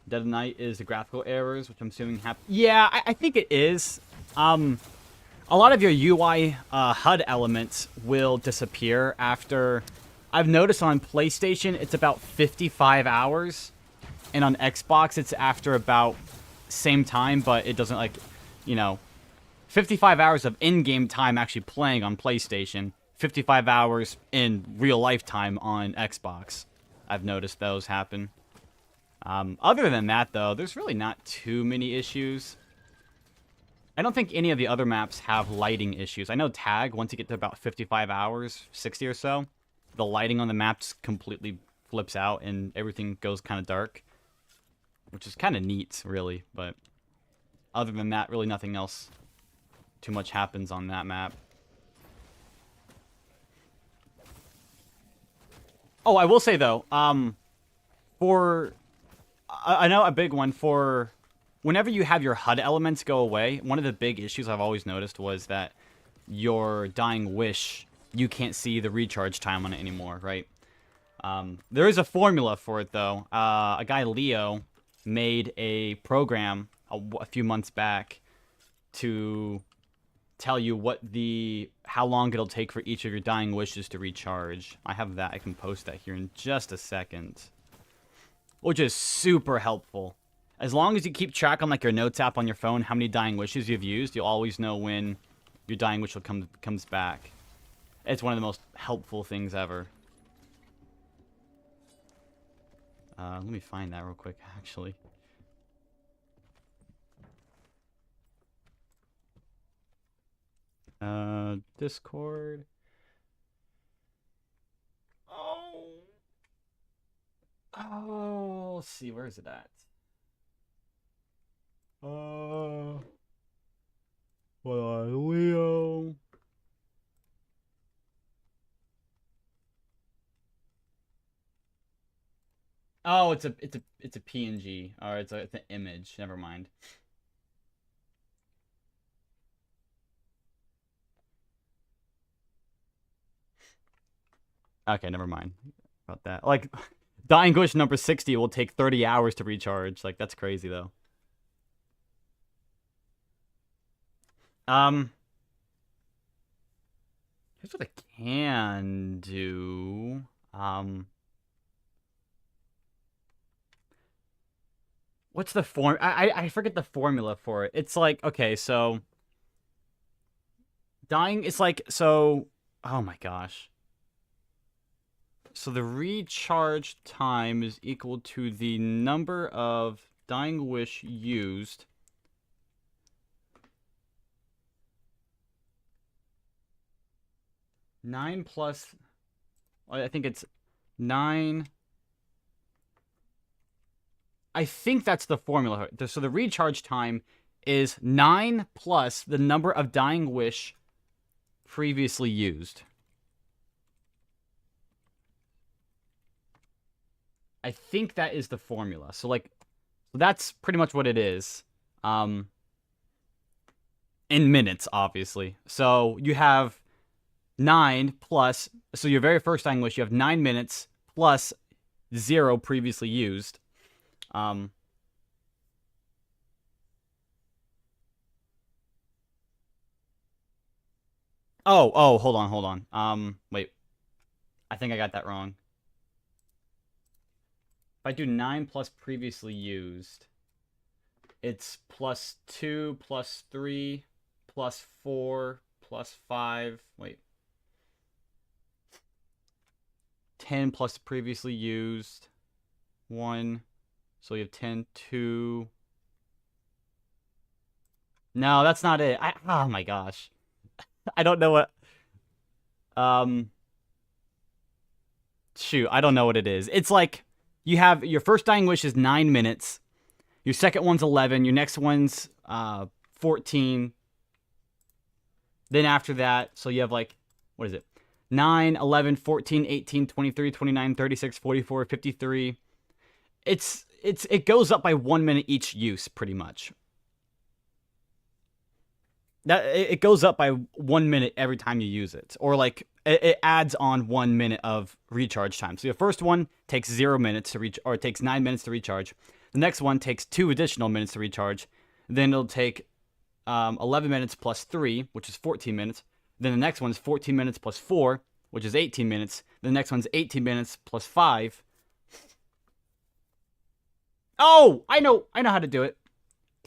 A: Dead of the Night is the graphical errors, which I'm assuming happen. Yeah, I think it is. A lot of your UI HUD elements will disappear after. I've noticed on PlayStation it's about 55 hours, and on Xbox it's after about same time, but it doesn't 55 hours of in-game time actually playing on PlayStation, 55 hours in real life time on Xbox. I've noticed those happen. Other than that, though, there's really not too many issues. I don't think any of the other maps have lighting issues. I know Tag, once you get to about 55 hours, 60 or so, the lighting on the map just completely flips out and everything goes kind of dark. Which is kind of neat, really. But other than that, really nothing else too much happens on that map. Oh, I will say, though, I know a big one for whenever you have your HUD elements go away, one of the big issues I've always noticed was that your Dying Wish, you can't see the recharge time on it anymore, right? There is a formula for it, though. A guy, Leo, made a program a few months back to tell you how long it'll take for each of your Dying Wishes to recharge. I have that. I can post that here in just a second. Which is super helpful. As long as you keep track on your notes app on your phone, how many Dying Wishes you've used, you'll always know when your Dying Wish comes back. It's one of the most helpful things ever. Let me find that real quick, actually. Discord. Oh, let's see, where is it at? Hold on, Leo. Oh, it's a PNG, or it's an image. Never mind. Okay, never mind about that. Dying Wish number 60 will take 30 hours to recharge. That's crazy, though. Here's what I can do. What's the form? I forget the formula for it. It's okay, so dying. It's so. Oh my gosh. So the recharge time is equal to the number of Dying Wish used. Nine plus, I think it's 9. I think that's the formula. So the recharge time is 9 plus the number of Dying Wish previously used. I think that is the formula. So that's pretty much what it is. In minutes, obviously. So you have 9 plus, so your very first Dying Wish, you have 9 minutes plus 0 previously used. Oh, hold on. Wait. I think I got that wrong. If I do 9 plus previously used, It's +2, +3, +4, +5. Wait. 10 plus previously used. 1. So you have 10, 2. No, that's not it. Oh my gosh. I don't know what. Shoot, I don't know what it is. It's like you have your first Dying Wish is 9 minutes. Your second one's 11. Your next one's 14. Then after that, so you have like, what is it? 9, 11, 14, 18, 23, 29, 36, 44, 53. It goes up by 1 minute each use, pretty much. It goes up by 1 minute every time you use it, or like it adds on 1 minute of recharge time. So your first one takes 0 minutes to reach, or it takes 9 minutes to recharge. The next one takes 2 additional minutes to recharge. Then it'll take 11 minutes plus 3, which is 14 minutes. Then the next one's 14 minutes plus 4, which is 18 minutes. The next one's 18 minutes plus 5. Oh, I know how to do it.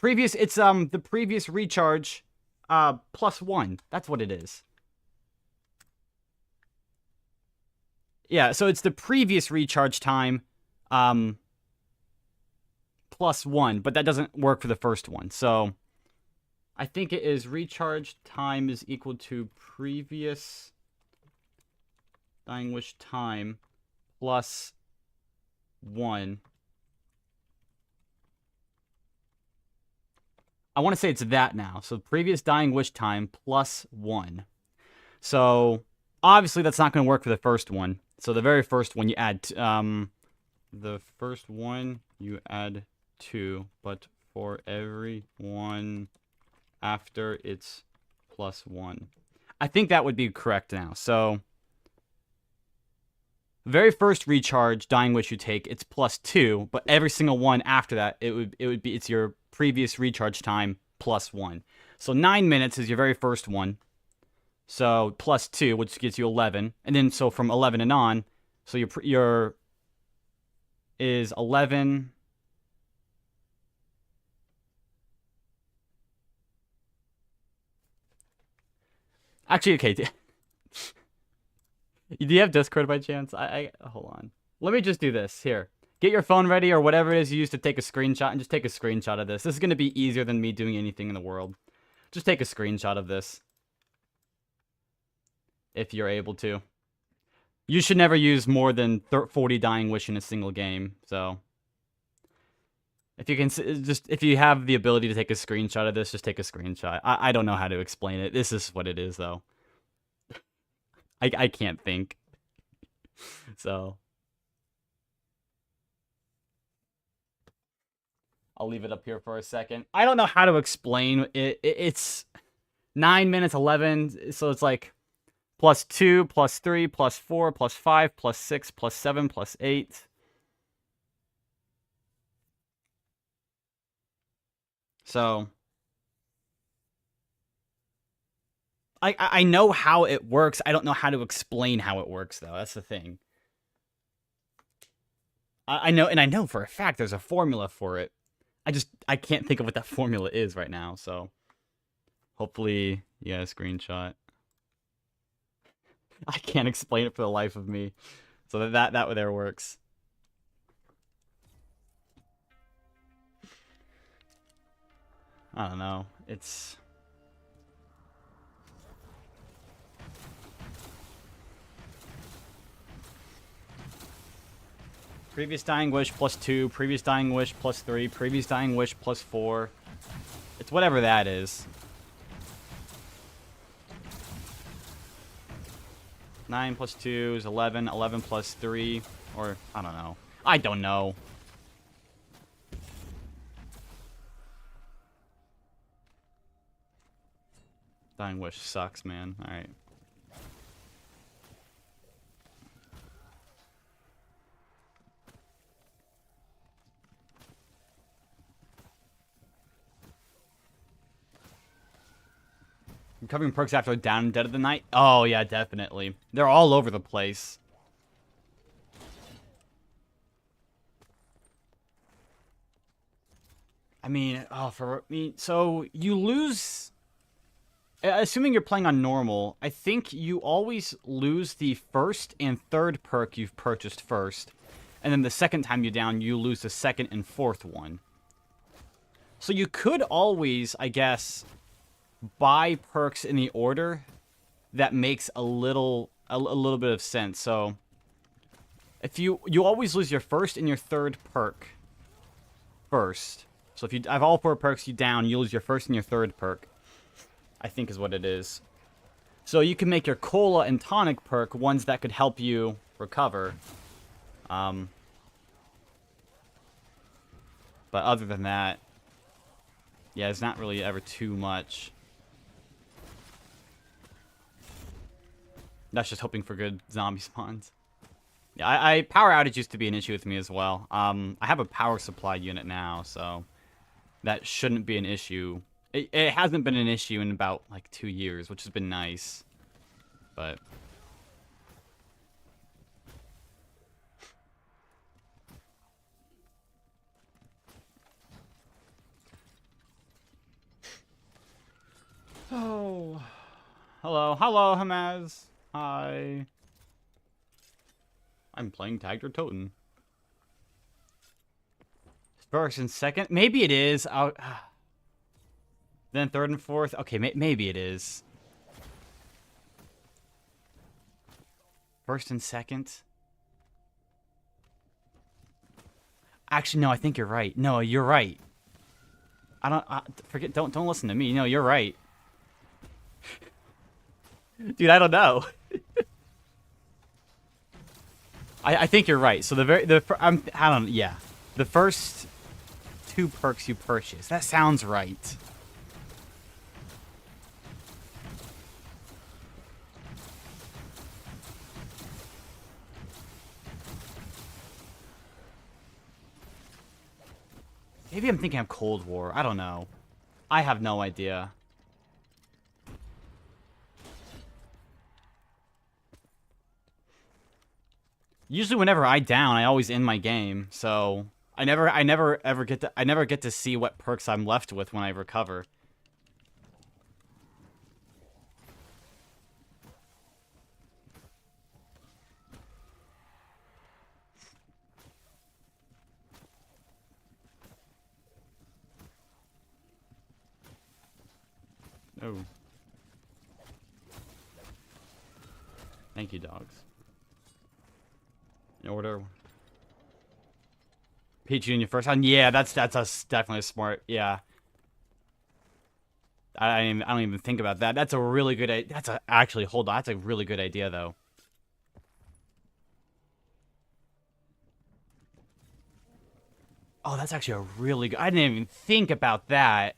A: It's the previous recharge plus 1. That's what it is. Yeah, so it's the previous recharge time plus 1, but that doesn't work for the first one. So I think it is recharge time is equal to previous Dying Wish time plus 1. I want to say it's that now. So previous Dying Wish time plus 1. So obviously that's not going to work for the first one. So the very first one you add, the first one you add 2, but for every one after it's plus 1. I think that would be correct now. So very first recharge Dying Wish you take, it's plus 2, but every single one after that, it's your previous recharge time plus 1. So 9 minutes is your very first one. So plus 2, which gets you 11, and then so from 11 and on, so your is 11. Actually, okay. Do you have Discord by chance? I hold on. Let me just do this. Here. Get your phone ready or whatever it is you use to take a screenshot, and just take a screenshot of this. This is going to be easier than me doing anything in the world. Just take a screenshot of this. If you're able to. You should never use more than 40 Dying Wish in a single game, so if you can if you have the ability to take a screenshot of this, just take a screenshot. I don't know how to explain it. This is what it is, though. I can't think. So I'll leave it up here for a second. I don't know how to explain it. It's 9 minutes 11, so it's like plus 2, plus 3, plus 4, plus 5, plus 6, plus 7, plus 8. So I know how it works. I don't know how to explain how it works, though. That's the thing. I know for a fact there's a formula for it. I can't think of what that formula is right now, so hopefully you got a screenshot. I can't explain it for the life of me. So that there works. I don't know. It's previous Dying Wish plus 2, previous Dying Wish plus 3, previous Dying Wish plus 4. It's whatever that is. 9 plus 2 is 11. 11 plus 3, or I don't know. I don't know. Dying Wish sucks, man. All right. Recovering perks after Down and Dead of the Night? Oh, yeah, definitely. They're all over the place. I mean, so you lose. Assuming you're playing on normal, I think you always lose the first and third perk you've purchased first, and then the second time you down, you lose the second and fourth one. So you could always, I guess, buy perks in the order that makes a little bit of sense. So if you always lose your first and your third perk first. So if you have all 4 perks, you down, you lose your first and your third perk, I think is what it is. So you can make your cola and tonic perk ones that could help you recover. But other than that, yeah, it's not really ever too much. That's just hoping for good zombie spawns. Yeah, I power outage used to be an issue with me as well. I have a power supply unit now, so that shouldn't be an issue. It hasn't been an issue in about like 2 years, which has been nice. But oh, hello, Hamaz. Hi. I'm playing Tagged or Toten. First and second? Maybe it is. Then third and fourth? Okay, maybe it is. First and second? Actually, no, I think you're right. No, you're right. Don't listen to me. No, you're right. Dude, I don't know. I think you're right. So yeah. The first 2 perks you purchase. That sounds right. Maybe I'm thinking of Cold War. I don't know. I have no idea. Usually whenever I down, I always end my game, so I never get to see what perks I'm left with when I recover. Oh. Thank you, dogs. In order. Peach Junior first time. Yeah, that's definitely smart. Yeah. I don't even think about that. That's a really good. Actually, hold on. That's a really good idea, though. Oh, that's actually a really good. I didn't even think about that.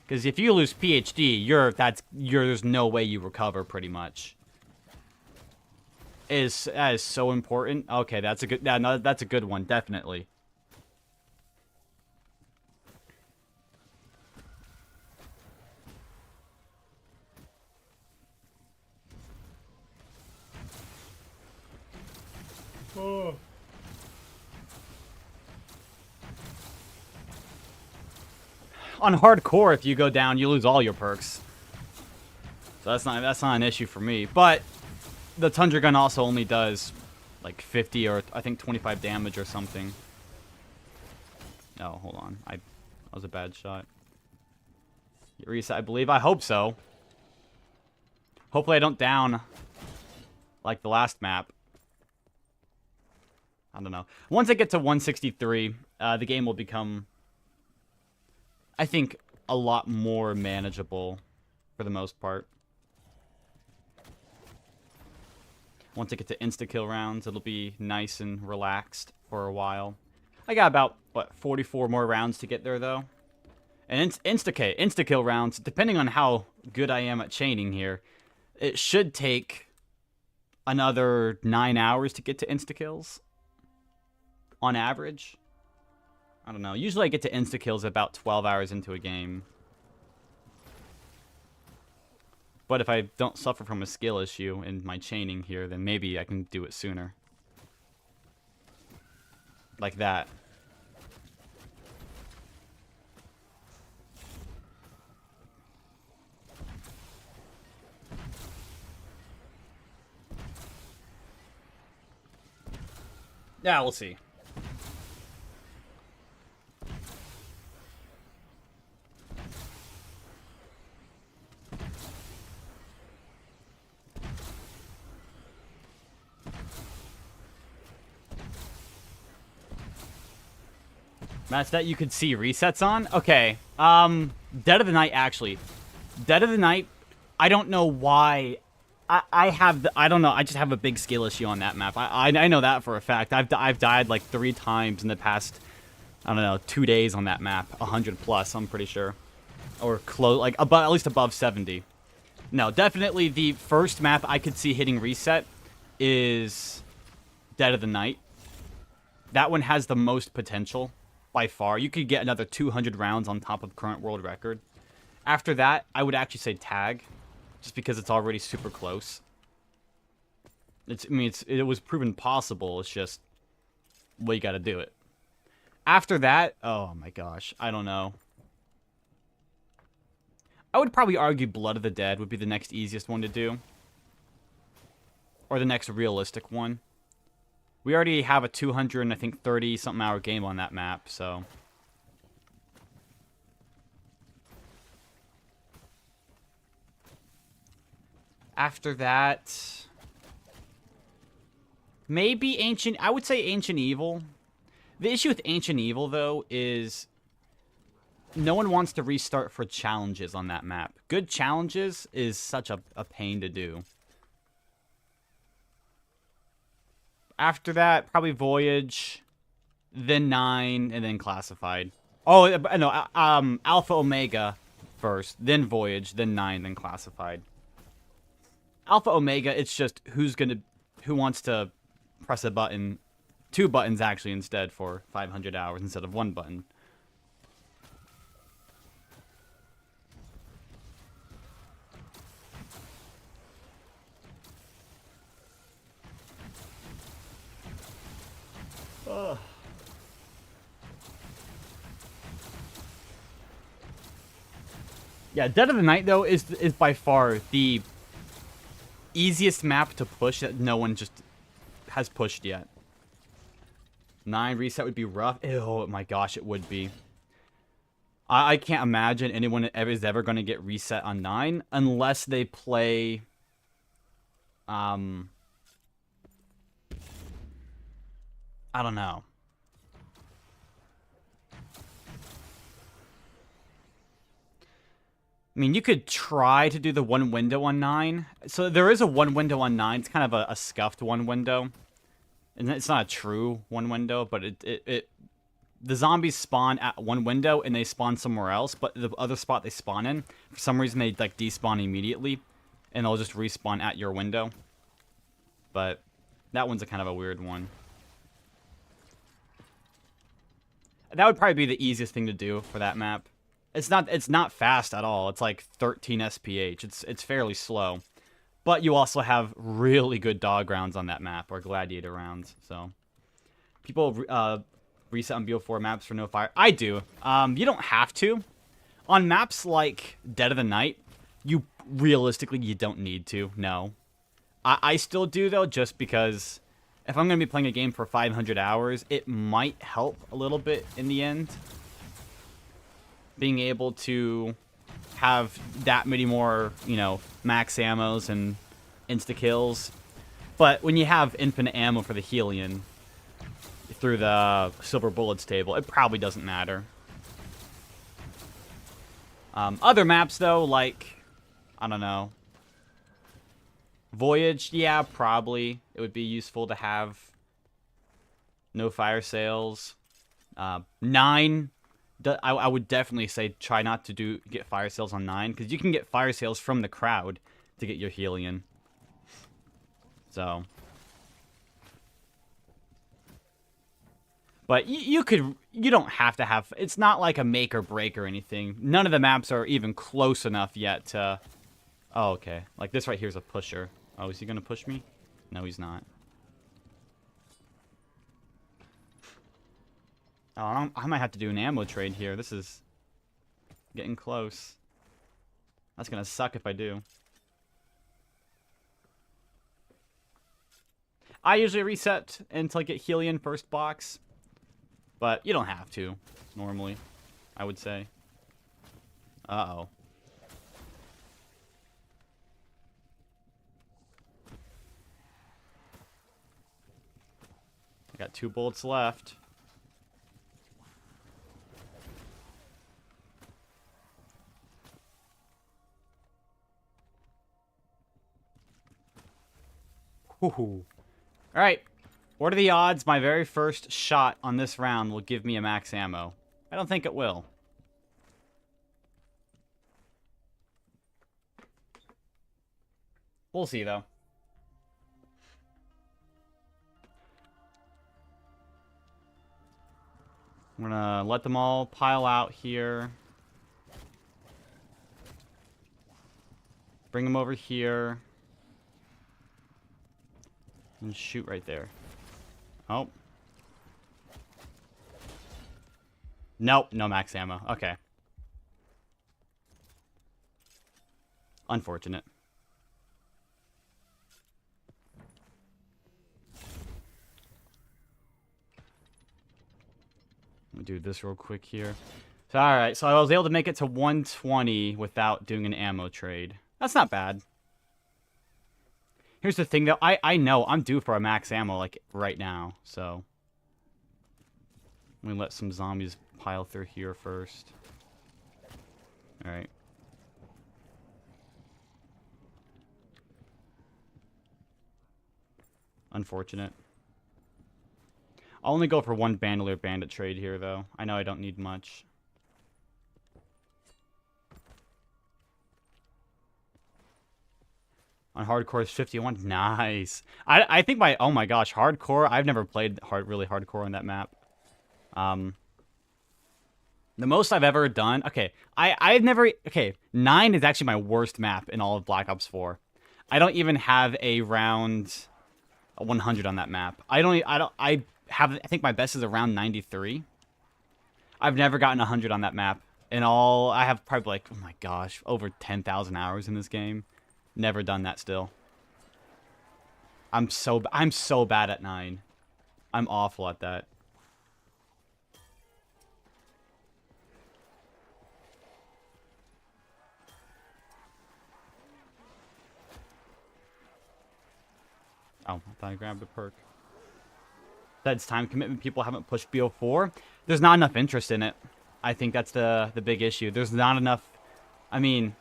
A: Because if you lose PhD, there's no way you recover. Pretty much. That is so important. Okay, that's a good. Yeah, no, that's a good one. Definitely. Oh. On hardcore, if you go down, you lose all your perks. So that's not an issue for me. But the Tundra Gun also only does like 50 or I think 25 damage or something. Oh, hold on. That was a bad shot. Reset, I believe. I hope so. Hopefully I don't down like the last map. I don't know. Once I get to 163, the game will become, I think, a lot more manageable for the most part. Once I get to insta-kill rounds, it'll be nice and relaxed for a while. I got about, 44 more rounds to get there, though. And insta-kill rounds, depending on how good I am at chaining here, it should take another 9 hours to get to insta-kills. On average. I don't know. Usually I get to insta-kills about 12 hours into a game. But if I don't suffer from a skill issue in my chaining here, then maybe I can do it sooner. Like that. Yeah, we'll see. Match that you could see resets on? Okay. Dead of the Night, actually. Dead of the Night, I don't know why. I don't know. I just have a big skill issue on that map. I know that for a fact. I've died like 3 times in the past, I don't know, 2 days on that map. 100 plus, I'm pretty sure. Or close, like, above, at least above 70. No, definitely the first map I could see hitting reset is Dead of the Night. That one has the most potential. By far. You could get another 200 rounds on top of current world record. After that, I would actually say Tag, just because it's already super close. It was proven possible. It's just, well, you got to do it. After that, oh my gosh, I don't know. I would probably argue Blood of the Dead would be the next easiest one to do, or the next realistic one. We already have a 200, I think, 30-something hour game on that map, so... After that... Maybe Ancient... I would say Ancient Evil. The issue with Ancient Evil, though, is... No one wants to restart for challenges on that map. Good challenges is such a pain to do. After that, probably Voyage, then 9, and then Classified. Oh, no, Alpha Omega first, then Voyage, then 9, then Classified. Alpha Omega, it's just who wants to press a button, 2 buttons actually instead for 500 hours instead of 1 button. Yeah, Dead of the Night, though, is by far the easiest map to push that no one just has pushed yet. 9 reset would be rough. Oh my gosh, it would be. I can't imagine anyone is ever going to get reset on 9 unless they play... I don't know. I mean, you could try to do the 1 window on 9. So there is a 1 window on 9. It's kind of a scuffed 1 window. And it's not a true 1 window, but the zombies spawn at 1 window and they spawn somewhere else, but the other spot they spawn in, for some reason they like despawn immediately and they'll just respawn at your window. But that one's a kind of a weird one. That would probably be the easiest thing to do for that map. It's not fast at all. It's like 13 SPH. It's fairly slow. But you also have really good dog rounds on that map, or gladiator rounds. So people reset on BO4 maps for no fire. I do. You don't have to. On maps like Dead of the Night, you don't need to. No. I still do though, just because if I'm going to be playing a game for 500 hours, it might help a little bit in the end. Being able to have that many more, max ammos and insta-kills. But when you have infinite ammo for the Helion through the Silver Bullets table, it probably doesn't matter. Other maps, though, like, I don't know, Voyage, yeah, probably. It would be useful to have no fire sales. 9... I would definitely say try not to get fire sales on 9, because you can get fire sales from the crowd to get your Helion. So, but you don't have to have. It's not like a make or break or anything. None of the maps are even close enough yet to. Oh, okay. Like this right here is a pusher. Oh, is he gonna push me? No, he's not. Oh, I might have to do an ammo trade here. This is getting close. That's gonna suck if I do. I usually reset until I get Helion first box. But you don't have to, normally, I would say. Uh-oh. I got 2 bullets left. Woohoo. Alright. What are the odds my very first shot on this round will give me a max ammo? I don't think it will. We'll see, though. I'm gonna let them all pile out here. Bring them over here. And shoot right there. Oh. Nope, no max ammo. Okay. Unfortunate. Let me do this real quick here. So, alright, so I was able to make it to 120 without doing an ammo trade. That's not bad. Here's the thing, though. I know I'm due for a max ammo, like, right now, so. Let me let some zombies pile through here first. Alright. Unfortunate. I'll only go for 1 Bandolier Bandit trade here, though. I know I don't need much. On hardcore is 51. Nice. I think my... Oh my gosh, hardcore. I've never played really hardcore on that map. The most I've ever done... Okay, I've never... Okay, 9 is actually my worst map in all of Black Ops 4. I don't even have a round 100 on that map. I think my best is around 93. I've never gotten 100 on that map. In all, I have probably like, oh my gosh, over 10,000 hours in this game. Never done that still. I'm so bad at 9. I'm awful at that. Oh, I thought I grabbed a perk. That's time commitment. People haven't pushed BO4. There's not enough interest in it. I think that's the big issue. There's not enough. I mean,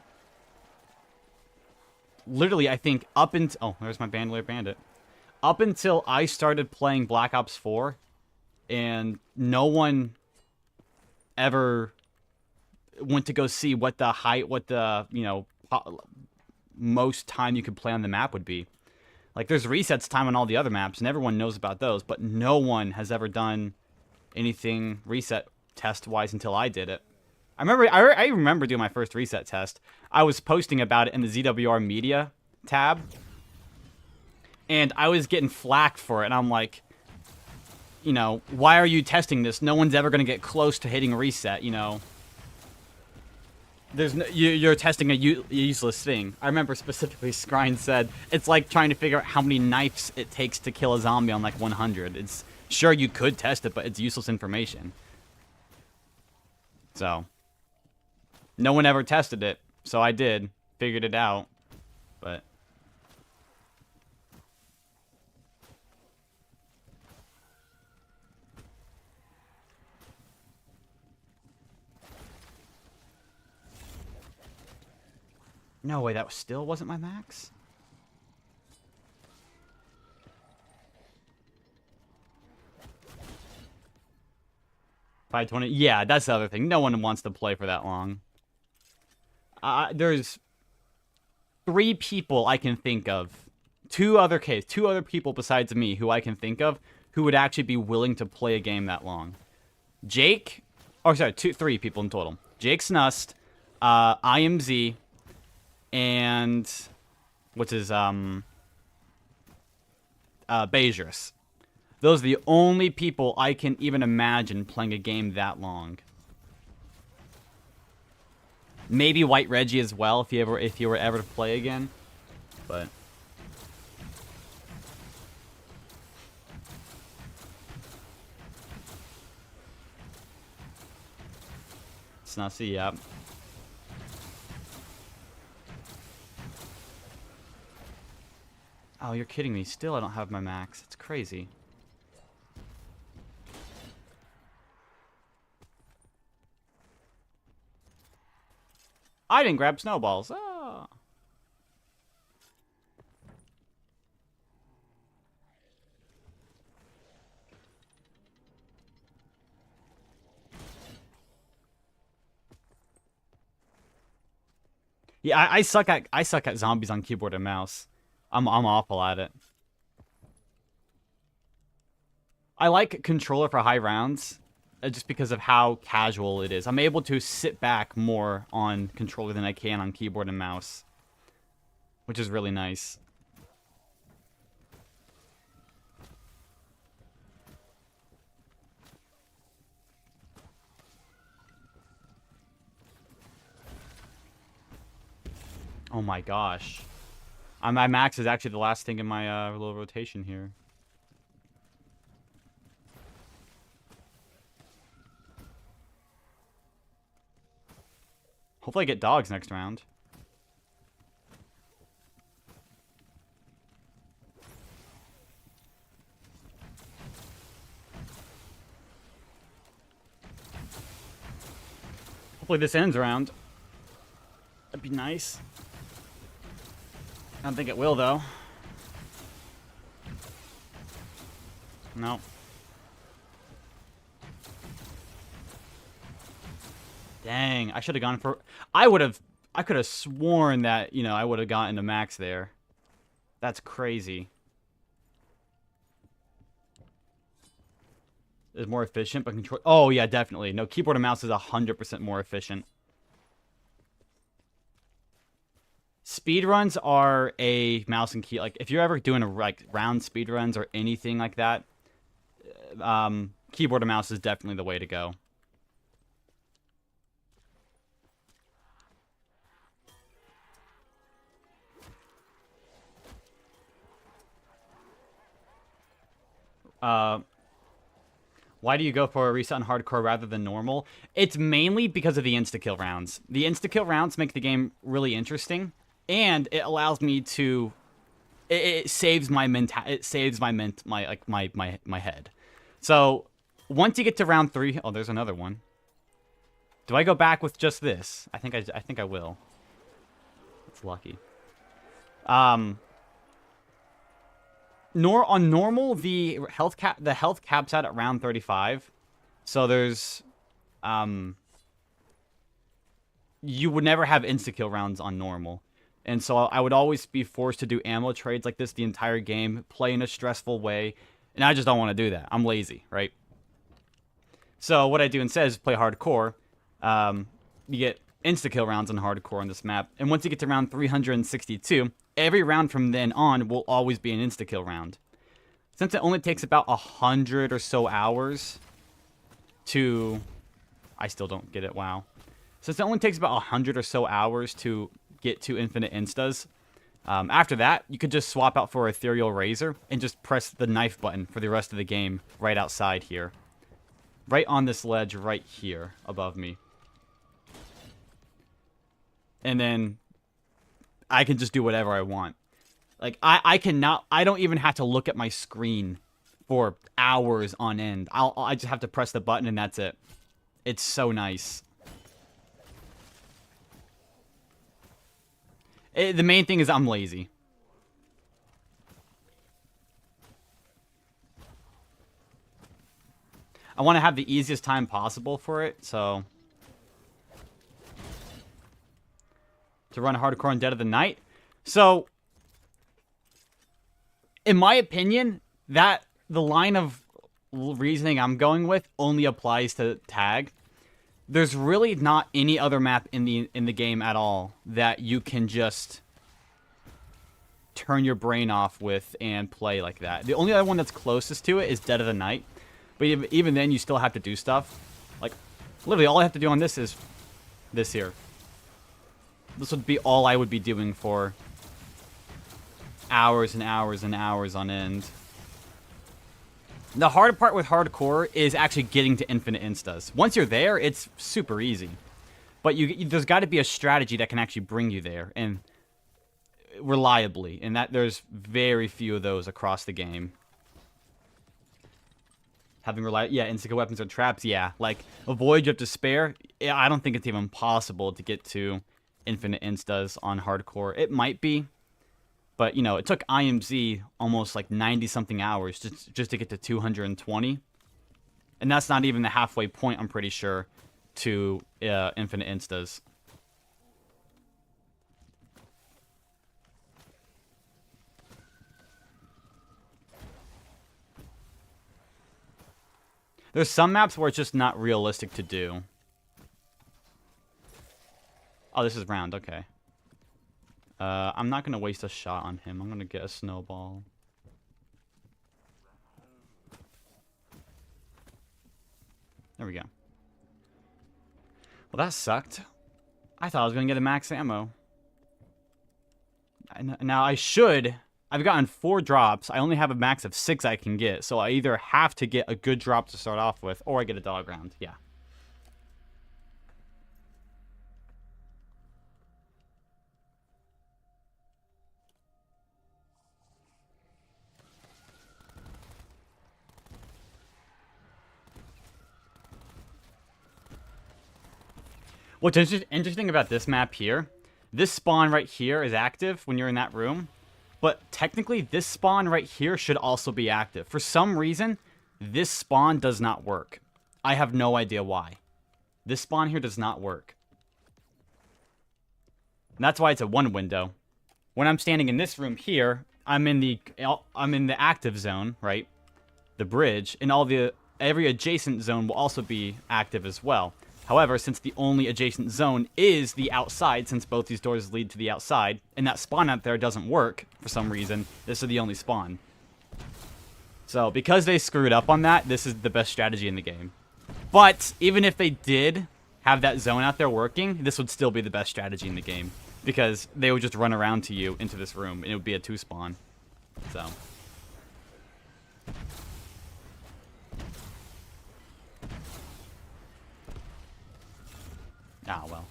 A: literally, I think up until... Oh, there's my Bandolier Bandit. Up until I started playing Black Ops 4, and no one ever went to go see what the, you know, most time you could play on the map would be. Like, there's resets time on all the other maps, and everyone knows about those, but no one has ever done anything reset test-wise until I did it. I remember doing my first reset test. I was posting about it in the ZWR Media tab, and I was getting flack for it, and I'm like, you know, why are you testing this? No one's ever going to get close to hitting reset, you know. You're testing a useless thing. I remember specifically Skrine said, it's like trying to figure out how many knives it takes to kill a zombie on like 100. It's sure you could test it, but it's useless information. So, no one ever tested it, so I did. Figured it out, but... No way, that still wasn't my max? $520. Yeah, that's the other thing. No one wants to play for that long. There's 3 people I can think of. Two other people besides me who I can think of who would actually be willing to play a game that long. Jake, or sorry, 3 people in total. Jake Snust, IMZ, and what's his Bejris. Those are the only people I can even imagine playing a game that long. Maybe White Reggie as well if you were ever to play again. But Snussie, yep. Oh, you're kidding me. Still, I don't have my max. It's crazy. I didn't grab snowballs. Ah. Yeah, I suck at zombies on keyboard and mouse. I'm awful at it. I like controller for high rounds just because of how casual it is. I'm able to sit back more on controller than I can on keyboard and mouse, which is really nice. Oh my gosh. My max is actually the last thing in my little rotation here. Hopefully I get dogs next round. Hopefully this ends round. That'd be nice. I don't think it will, though. No. Dang, I should have gone for... I could have sworn that, you know, I would have gotten a max there. That's crazy. It's more efficient, but control... Oh, yeah, definitely. No, keyboard and mouse is 100% more efficient. Speedruns are a mouse and key. Like, if you're ever doing round speedruns or anything like that, keyboard and mouse is definitely the way to go. Why do you go for a reset on hardcore rather than normal? It's mainly because of the insta-kill rounds. The insta-kill rounds make the game really interesting. And it allows me to, it saves my my head. So once you get to round 3, oh, there's another one. Do I go back with just this? I think I will. It's lucky. On normal, the health caps out at round 35. So there's, you would never have insta kill rounds on normal. And so I would always be forced to do ammo trades like this the entire game, play in a stressful way, and I just don't want to do that. I'm lazy, right? So what I do instead is play hardcore. You get insta-kill rounds on hardcore on this map, and once you get to round 362, every round from then on will always be an insta-kill round. Since it only takes about 100 or so hours to... I still don't get it, wow. Since it only takes about 100 or so hours to get to infinite instas. After that, you could just swap out for Ethereal Razor and just press the knife button for the rest of the game right outside here. Right on this ledge right here above me. And then I can just do whatever I want. Like, I don't even have to look at my screen for hours on end. I just have to press the button and that's it. It's so nice. The main thing is I'm lazy. I want to have the easiest time possible for it, so... To run hardcore on Dead of the Night. So, in my opinion, the line of reasoning I'm going with only applies to Tag. There's really not any other map in the game at all that you can just turn your brain off with and play like that. The only other one that's closest to it is Dead of the Night. But even then, you still have to do stuff. Like, literally, all I have to do on this is this here. This would be all I would be doing for hours and hours and hours on end. The hard part with hardcore is actually getting to infinite instas. Once you're there, it's super easy. But there's got to be a strategy that can actually bring you there, and reliably, and that there's very few of those across the game. Having instant weapons or traps, yeah. Like, a Voyage of Despair, I don't think it's even possible to get to infinite instas on hardcore. It might be, but, you know, it took IMZ almost like 90-something hours just to get to 220. And that's not even the halfway point, I'm pretty sure, to infinite instas. There's some maps where it's just not realistic to do. Oh, this is round, okay. I'm not going to waste a shot on him. I'm going to get a snowball. There we go. Well, that sucked. I thought I was going to get a max ammo. Now, I've gotten 4 drops. I only have a max of 6 I can get. So I either have to get a good drop to start off with, or I get a dog round. Yeah. What's interesting about this map here, this spawn right here is active when you're in that room, but technically this spawn right here should also be active. For some reason, this spawn does not work. I have no idea why. This spawn here does not work. And that's why it's a 1 window. When I'm standing in this room here, I'm in the active zone, right? The bridge, and every adjacent zone will also be active as well. However, since the only adjacent zone is the outside, since both these doors lead to the outside, and that spawn out there doesn't work for some reason, this is the only spawn. So, because they screwed up on that, this is the best strategy in the game. But, even if they did have that zone out there working, this would still be the best strategy in the game. Because they would just run around to you into this room, and it would be a 2 spawn. So... ah, well.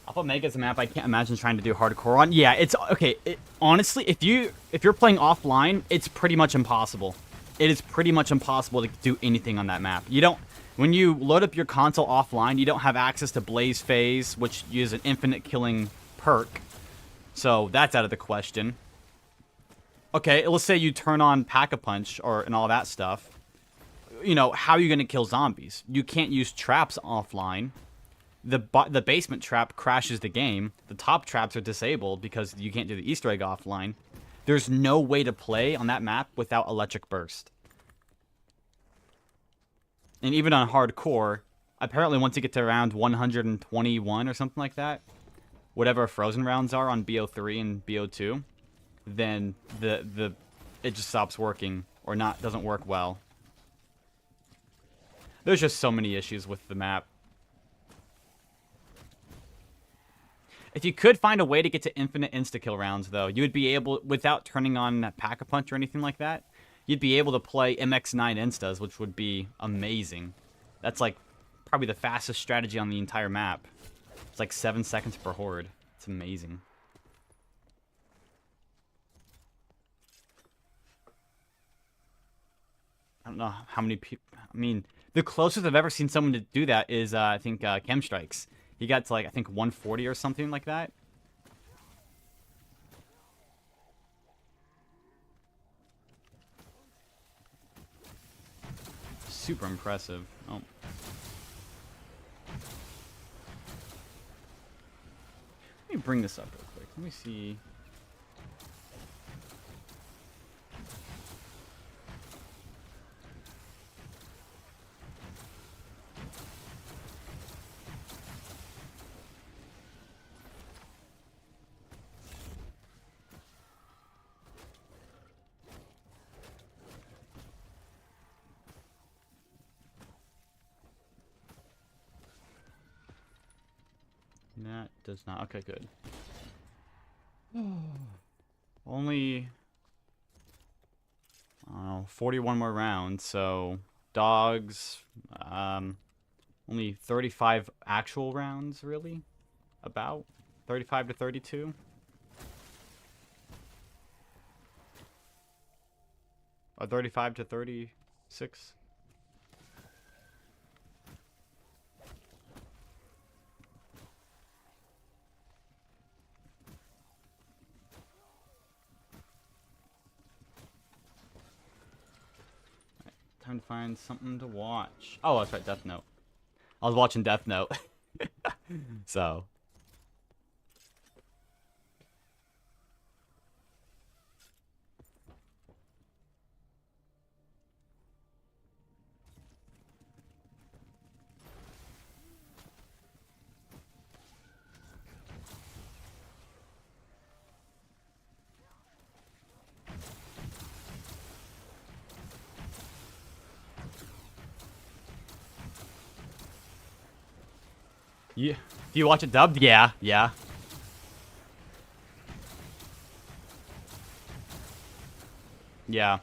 A: Alpha Mega's a map I can't imagine trying to do hardcore on. Yeah, it's... okay, honestly, if you're playing offline, it's pretty much impossible. It is pretty much impossible to do anything on that map. You don't... when you load up your console offline, you don't have access to Blaze Phase, which uses an infinite killing perk. So, that's out of the question. Okay, let's say you turn on Pack-a-Punch and all that stuff. You know, how are you going to kill zombies? You can't use traps offline. The basement trap crashes the game. The top traps are disabled because you can't do the Easter egg offline. There's no way to play on that map without Electric Burst. And even on hardcore, apparently once you get to around 121 or something like that, whatever frozen rounds are on BO3 and BO2, then it just stops working or doesn't work well. There's just so many issues with the map. If you could find a way to get to infinite insta-kill rounds, though, you would be able, without turning on Pack-a-Punch or anything like that, you'd be able to play MX9 instas, which would be amazing. That's, like, probably the fastest strategy on the entire map. It's like 7 seconds per horde. It's amazing. I don't know how many people... I mean... the closest I've ever seen someone to do that is, I think, Chemstrikes. He got to, like, I think 140 or something like that. Super impressive. Oh. Let me bring this up real quick. Let me see... that does not... okay, good. Only... I don't know, 41 more rounds, so... dogs... Only 35 actual rounds, really? About 35 to 32. Or 35 to 36. Time to find something to watch. Oh, that's right, Death Note. I was watching Death Note. So. Yeah. Do you watch it dubbed? Yeah, yeah. Yeah.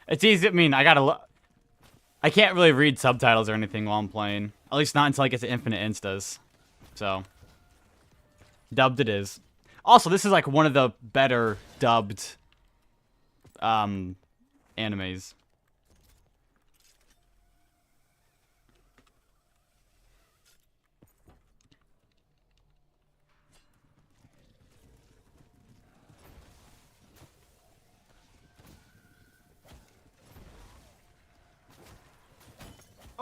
A: It's easy. I mean, I can't really read subtitles or anything while I'm playing. At least not until I get to Infinite Instas. So. Dubbed it is. Also, this is like one of the better dubbed animes.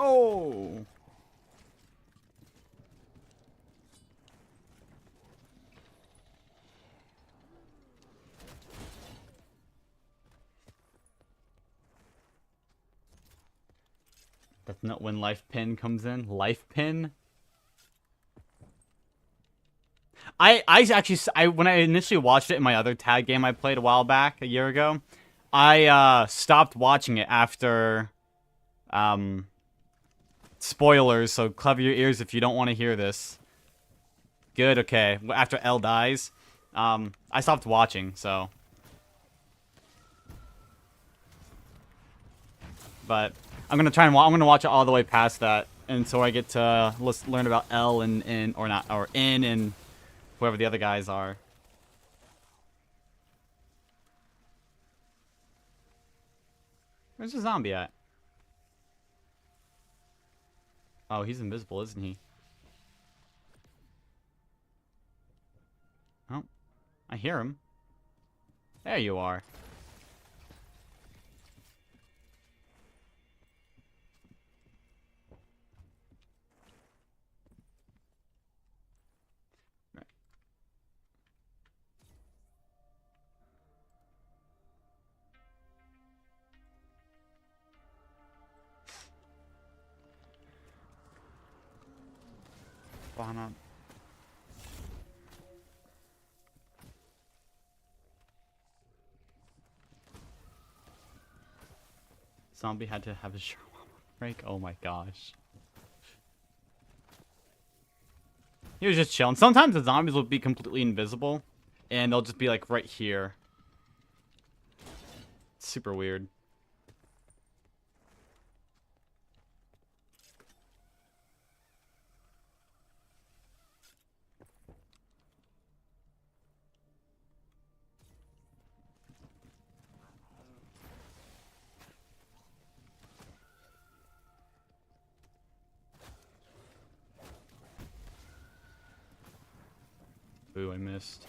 A: Oh. That's not when Life Pin comes in. Life Pin? I actually, when I initially watched it in my other tag game I played a while back, a year ago, I stopped watching it after, spoilers, so cover your ears if you don't want to hear this. Good, okay. After L dies, I stopped watching, so. But I'm gonna try and I'm gonna watch it all the way past that until I get to learn about L and N, or not, or N and whoever the other guys are. Where's the zombie at? Oh, he's invisible, isn't he? Oh, I hear him. There you are. Bana. Zombie had to have a shawarma break. Oh my gosh. He was just chilling. Sometimes the zombies will be completely invisible, and they'll just be like right here. It's super weird. Ooh, I missed.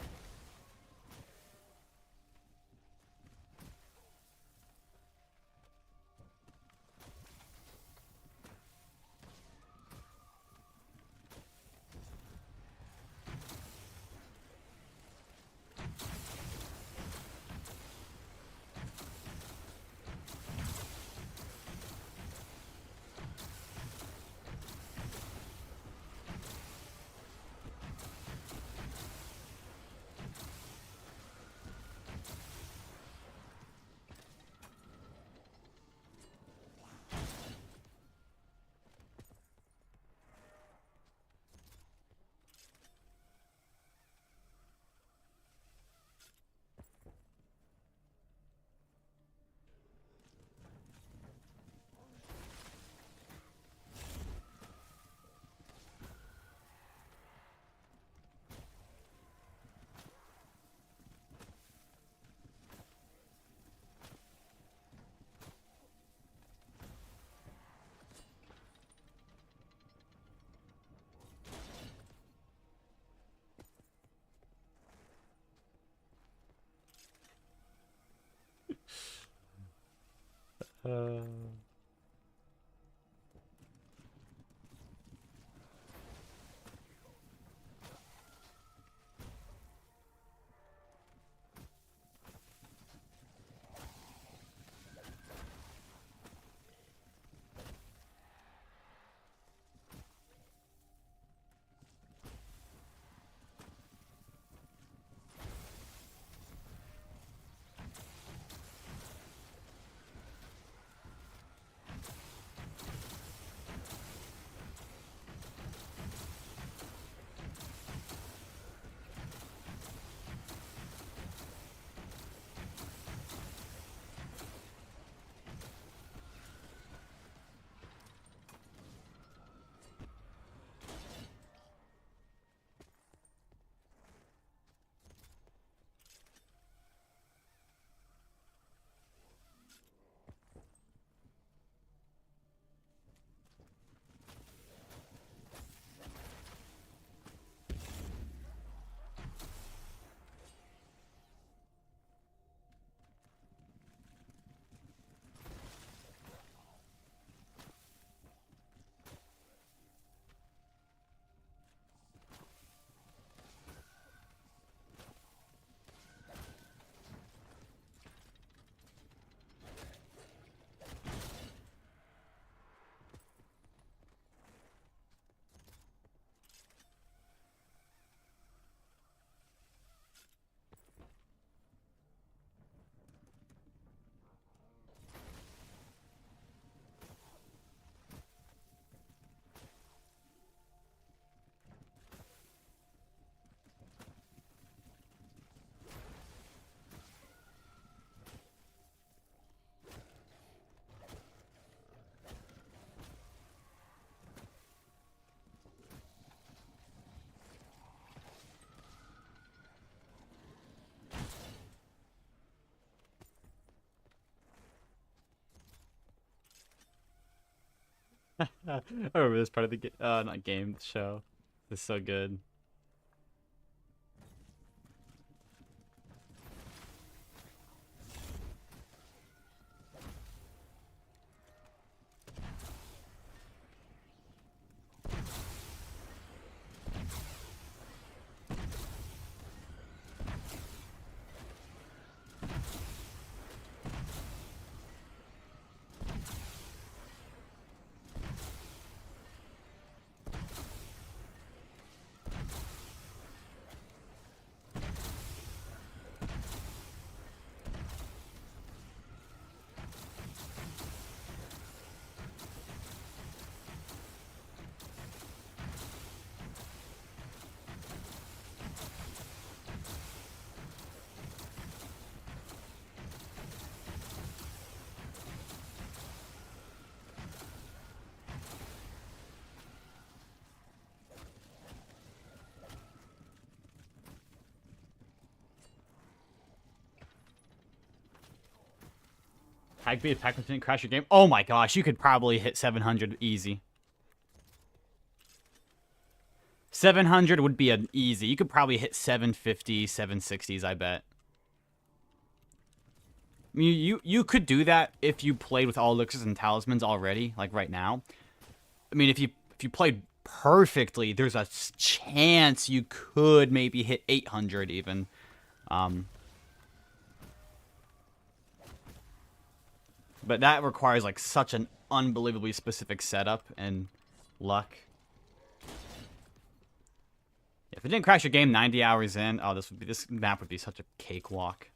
A: I remember this part of the not game, the show. It's so good. Hack beat attack didn't crash your game. Oh my gosh, you could probably hit 700 easy. 700 would be an easy. You could probably hit 750, 760s, I bet. I mean, you could do that if you played with all elixirs and talismans already, like right now. I mean, if you played perfectly, there's a chance you could maybe hit 800 even. But that requires like such an unbelievably specific setup and luck. If it didn't crash your game 90 hours in, oh, this map would be such a cakewalk.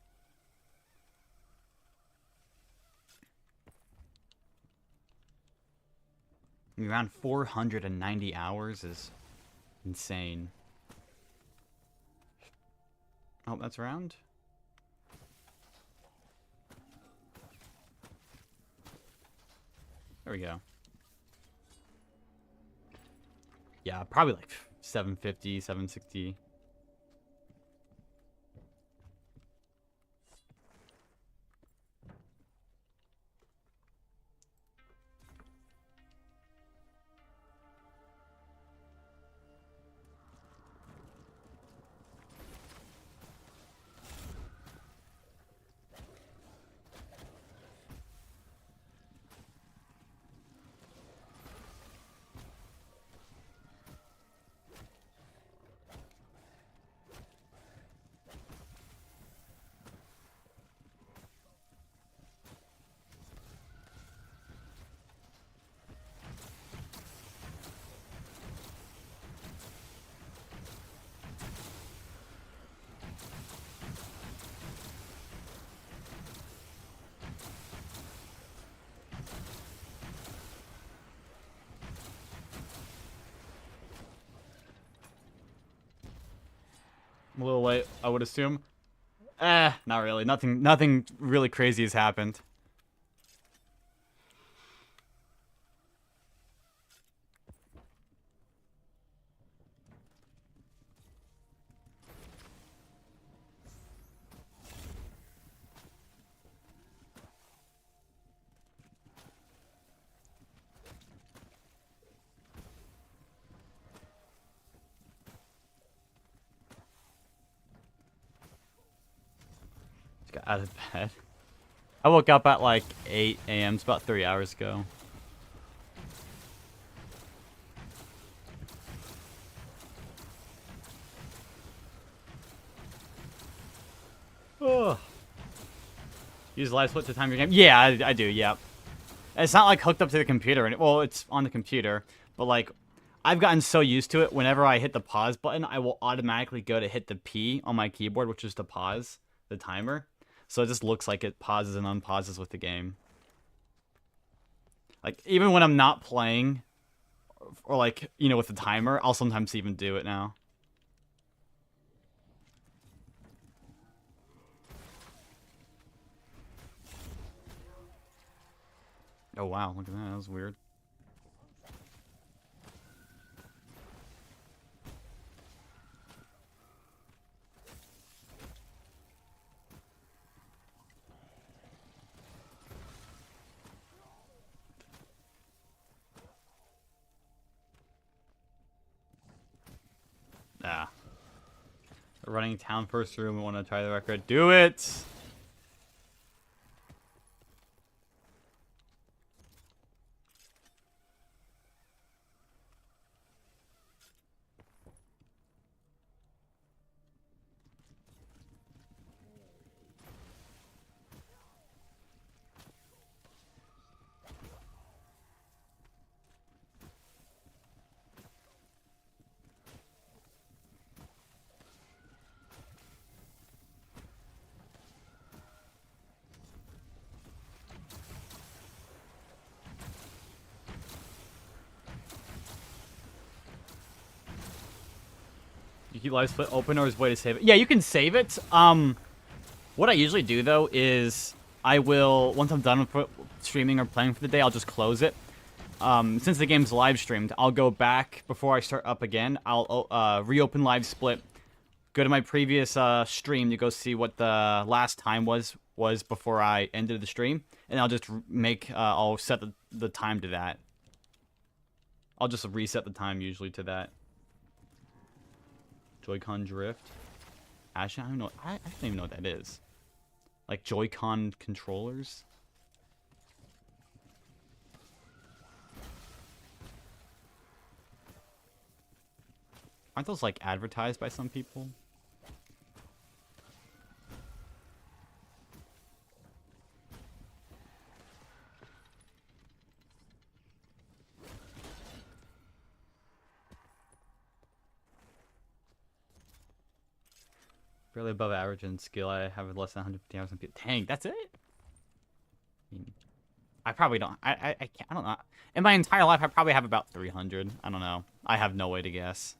A: I mean, around 490 hours is insane. Oh, that's around. There we go. Yeah, probably like 750, 760. A little late, I would assume. Not really. Nothing really crazy has happened. Just got out of bed. I woke up at like 8 a.m. It's about 3 hours ago. Oh. Use live split to time your game? Yeah, I do, yeah. It's not like hooked up to the computer. Well, it's on the computer. But like, I've gotten so used to it, whenever I hit the pause button, I will automatically go to hit the P on my keyboard, which is to pause the timer. So it just looks like it pauses and unpauses with the game. Like, even when I'm not playing, or like, you know, with the timer, I'll sometimes even do it now. Oh wow, look at that, that was weird. Ah. We're running town first room, we want to try the record. Do it! You keep live split open, or is way to save it? Yeah, you can save it. What I usually do though is I will, once I'm done with streaming or playing for the day, I'll just close it. Since the game's live streamed, I'll go back before I start up again. I'll reopen live split, go to my previous stream to go see what the last time was before I ended the stream, and I'll just I'll set the time to that. I'll just reset the time usually to that. Joy-Con drift. Actually, I don't know. I don't even know what that is. Like Joy-Con controllers. Aren't those like advertised by some people? Barely above average in skill. I have less than 150 hours in Dang, that's it? I mean, I probably don't. I don't know. In my entire life, I probably have about 300. I don't know. I have no way to guess.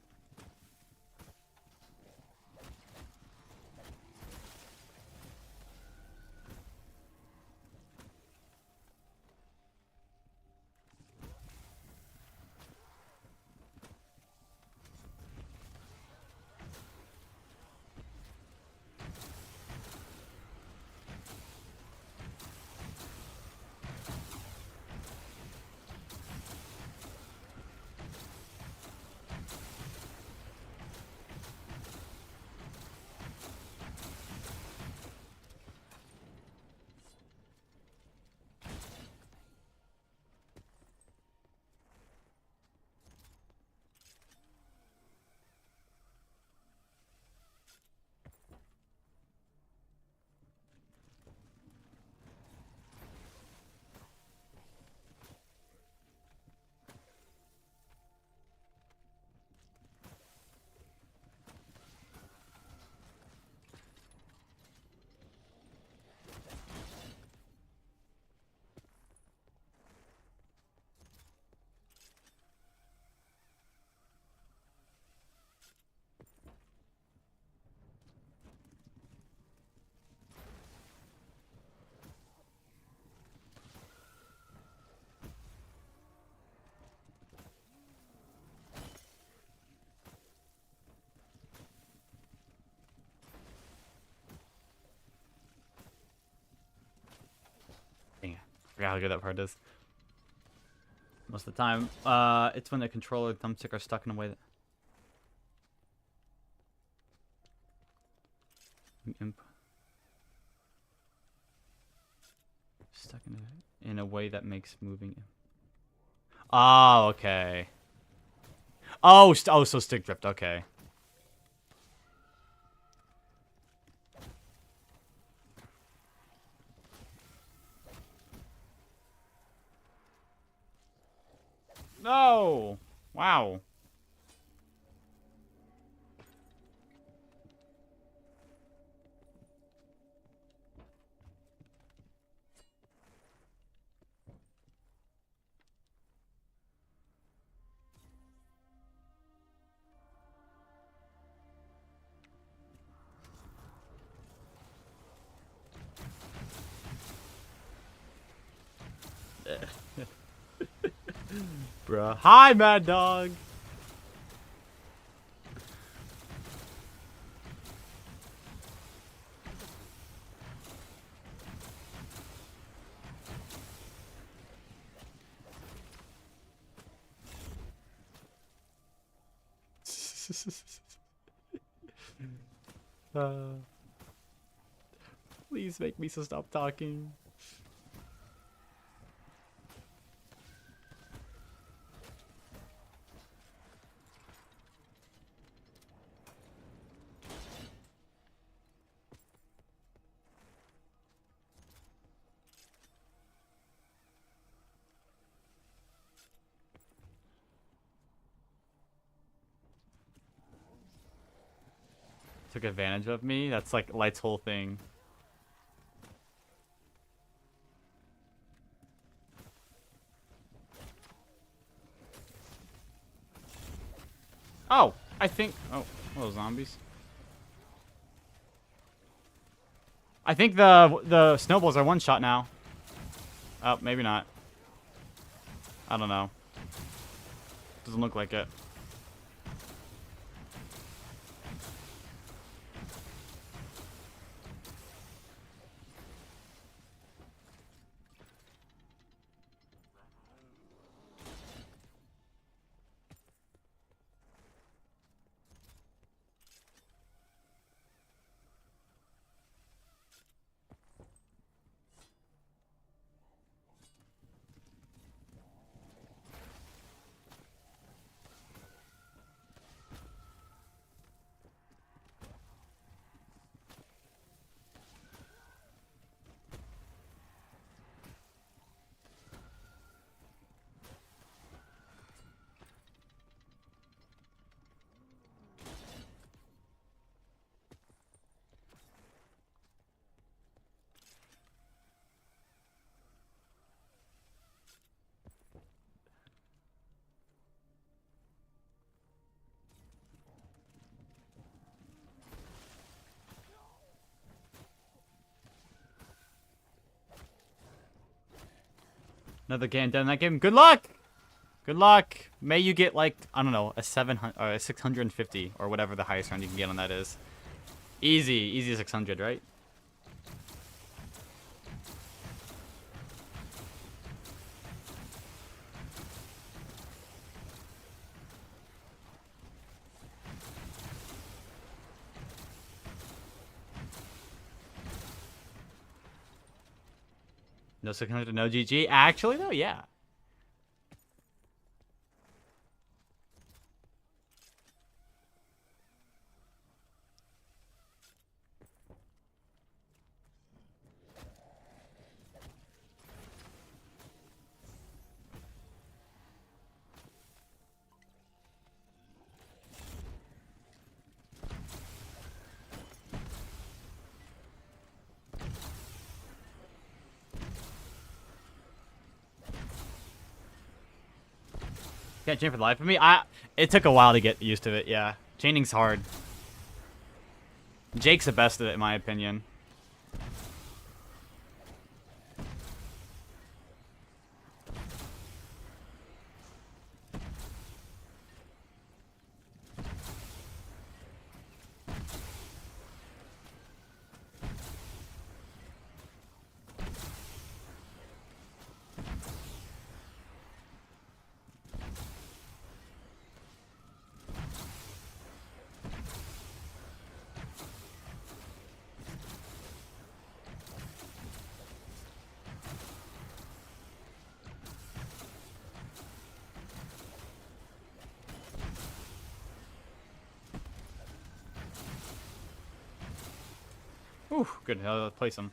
A: forgot how good that part is. Most of the time, it's when the controller and thumbstick are stuck in a way that. Stuck in a way that makes moving. Oh, okay. Oh, so stick drift. Okay. No! Wow. Bruh. Hi, Mad Dog! Please make me stop talking. Took advantage of me? That's like Light's whole thing. Oh, I think... Oh, hello, zombies. I think the snowballs are one shot now. Oh, maybe not. I don't know. Doesn't look like it. Another game done in that game. Good luck! Good luck! May you get, like, I don't know, a 700 or a 650 or whatever the highest round you can get on that is. Easy 600, right? No 600, no GG. Actually, though, yeah. Can't chain for the life of me. It took a while to get used to it, yeah. Chaining's hard. Jake's the best at it, in my opinion. Whew, good. I'll place him.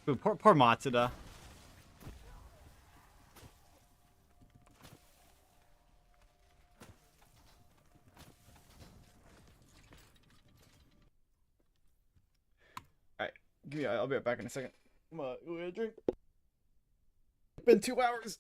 A: Ooh, poor Matsuda. Alright, I'll be right back in a second. I'm gonna go get a drink. It's been 2 hours.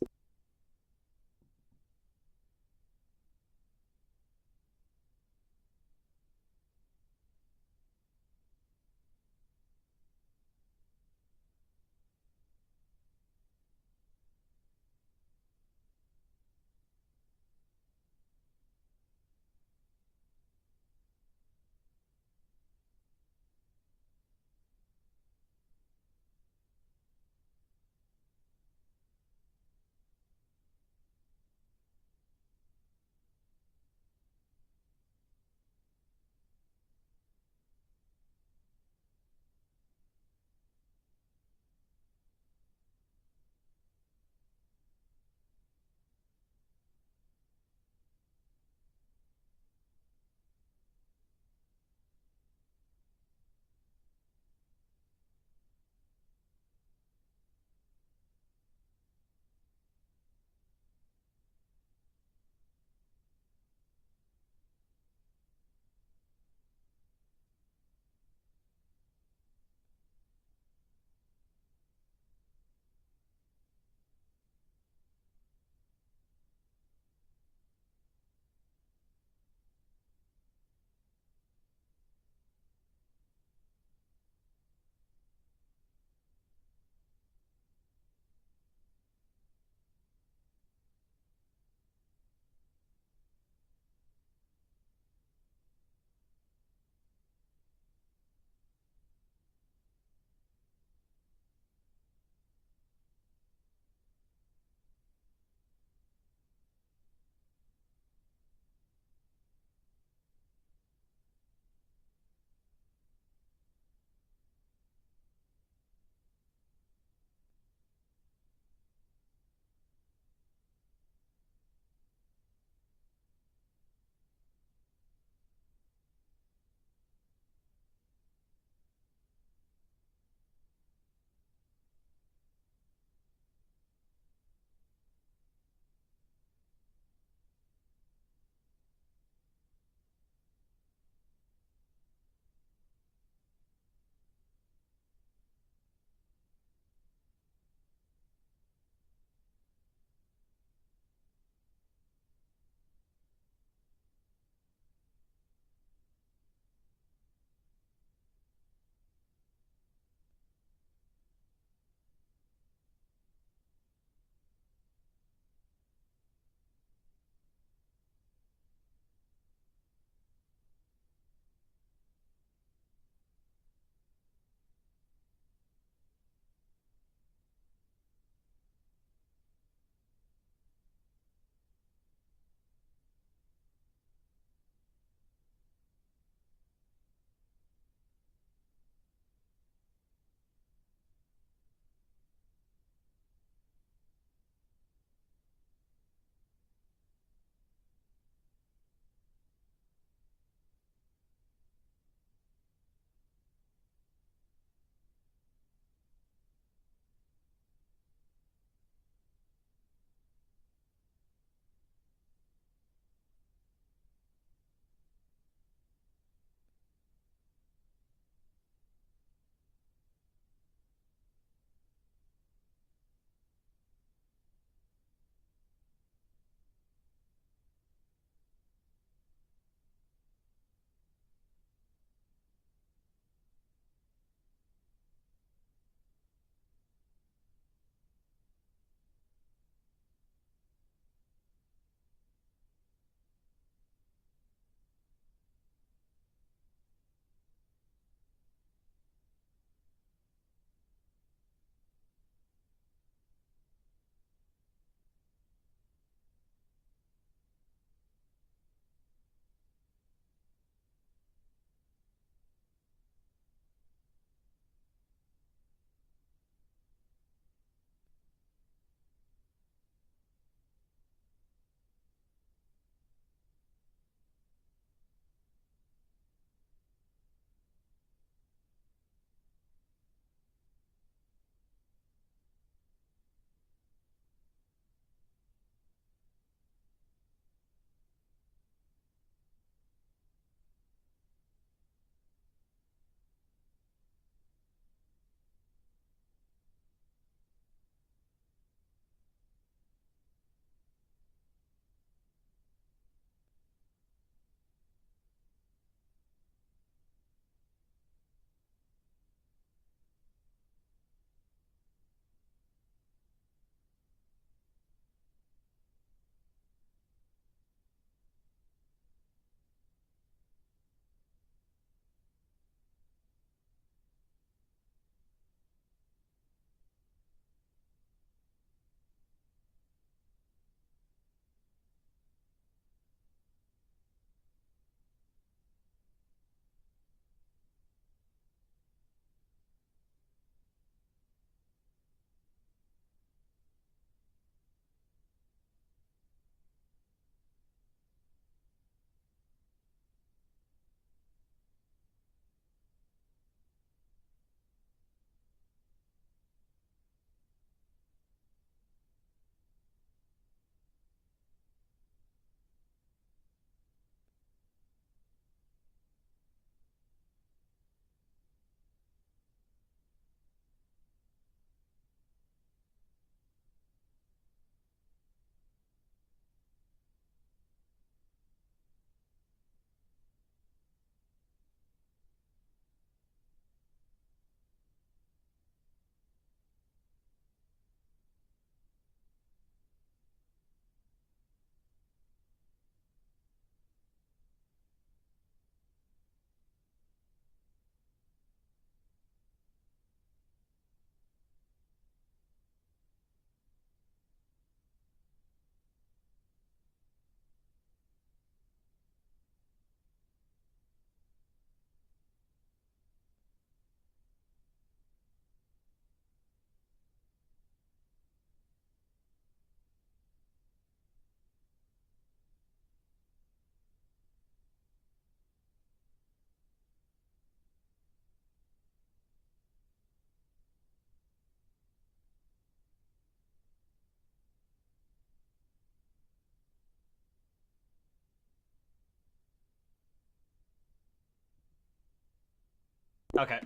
A: Okay.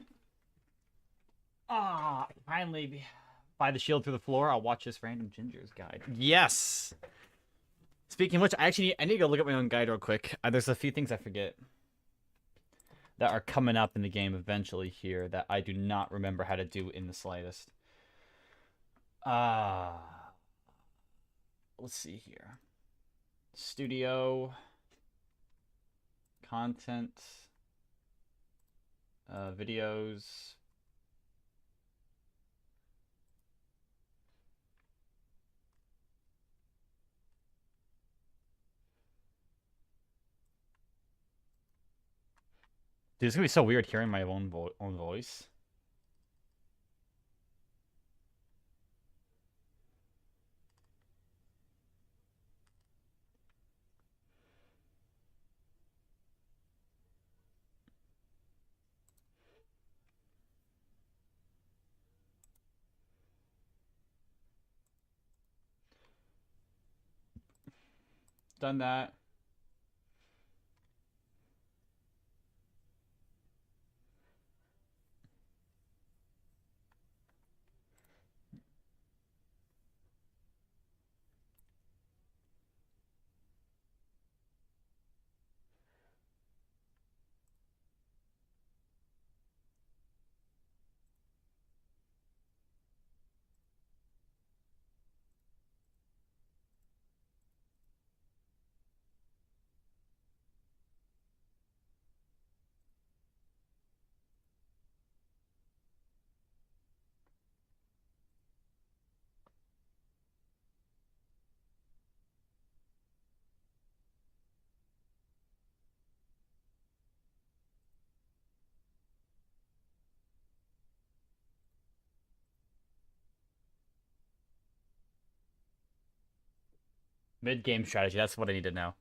A: Ah, finally buy the shield through the floor. I'll watch this random Ginger's guide. Yes. Speaking of which, I need to go look at my own guide real quick. There's a few things I forget that are coming up in the game eventually here that I do not remember how to do in the slightest. Let's see here. Studio. Content. Videos. Dude, it's gonna be so weird hearing my own voice. Done that. Mid-game strategy, that's what I need to know.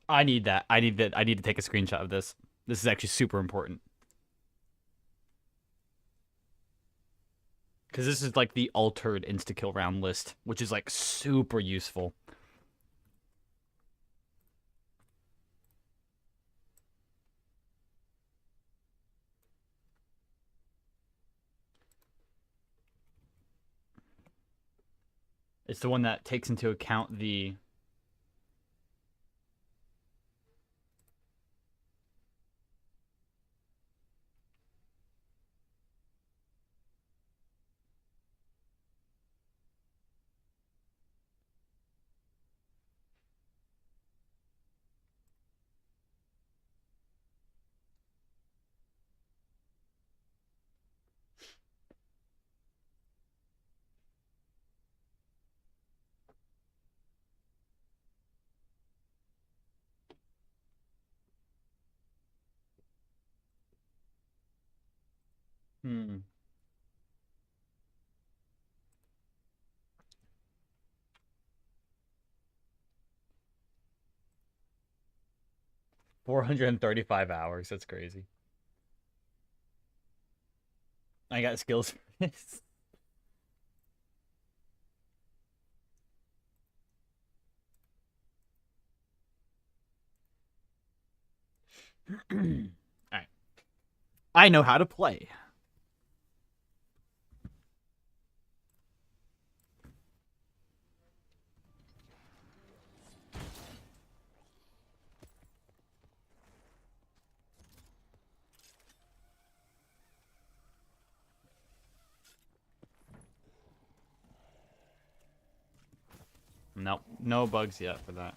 A: I need that. I need that. I need to take a screenshot of this. This is actually super important. Because this is like the altered insta-kill round list, which is like super useful. It's the one that takes into account the... Hmm. $435. That's crazy. I got skills for this. Alright. I know how to play. Nope. No bugs yet for that.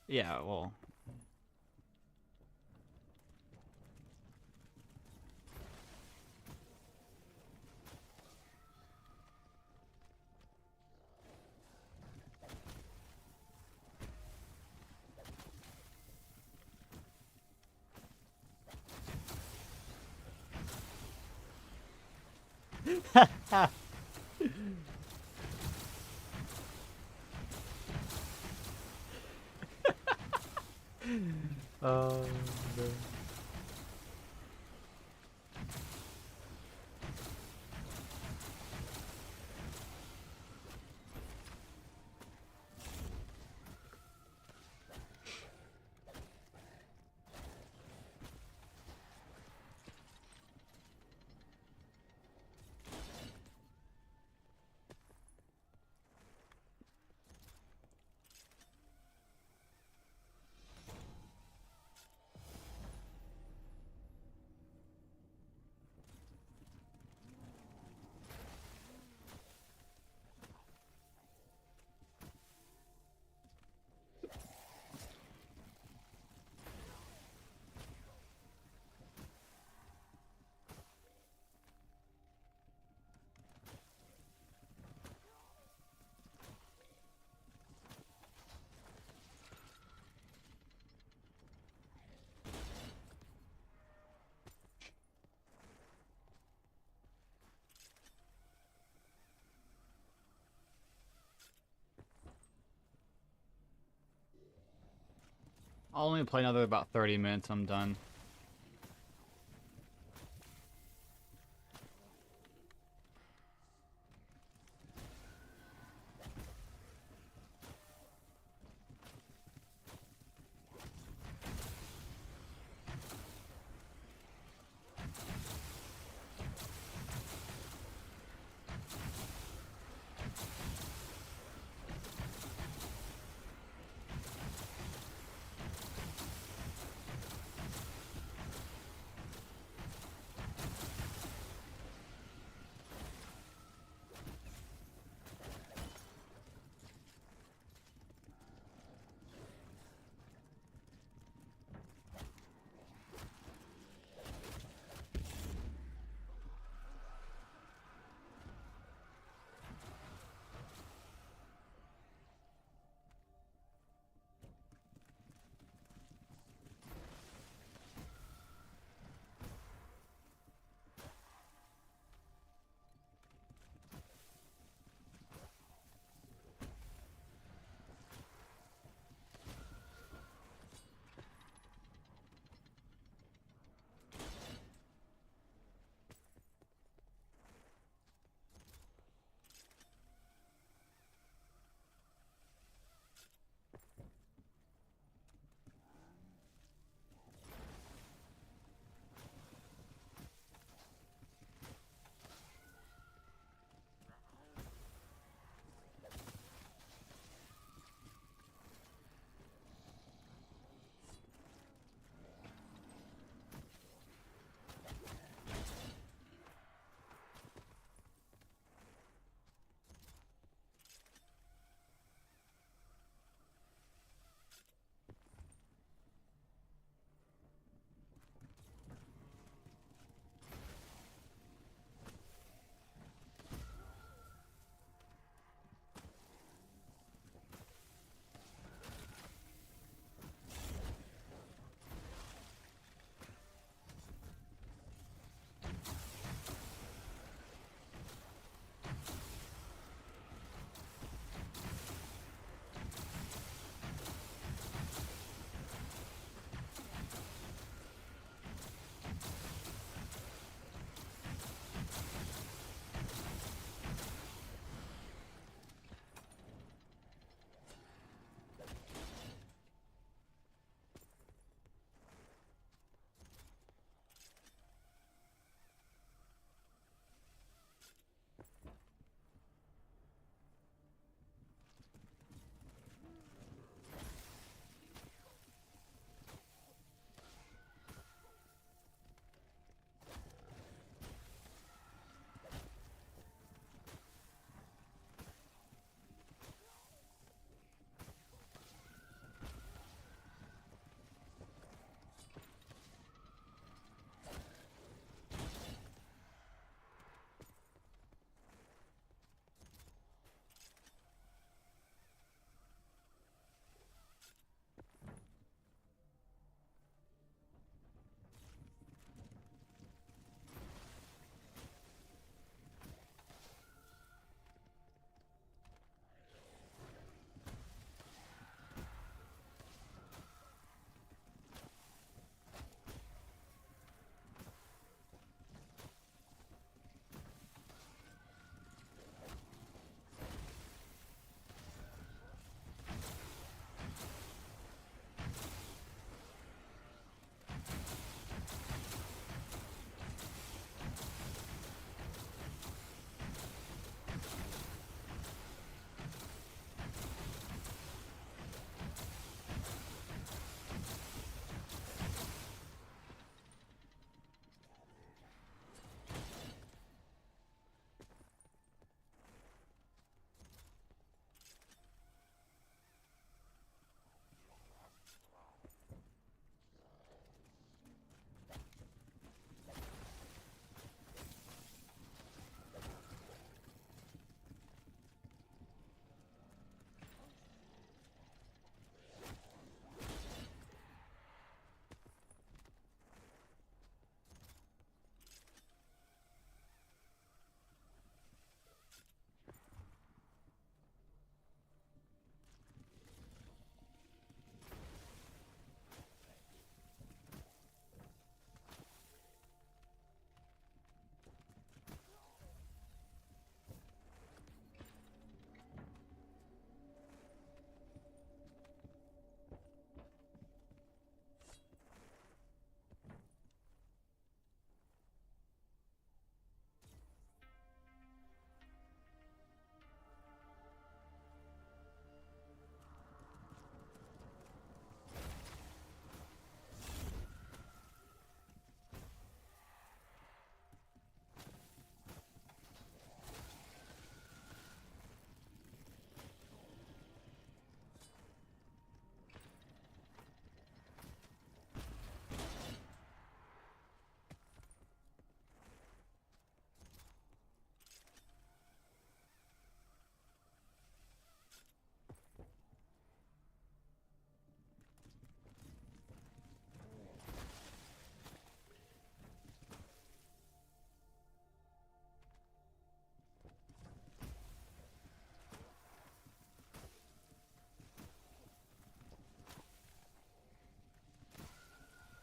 A: Yeah, well. Oh, no. I'll only play another about 30 minutes, I'm done.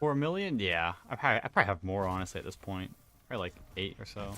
A: 4 million? Yeah. I probably have more, honestly, at this point. Probably like 8 or so.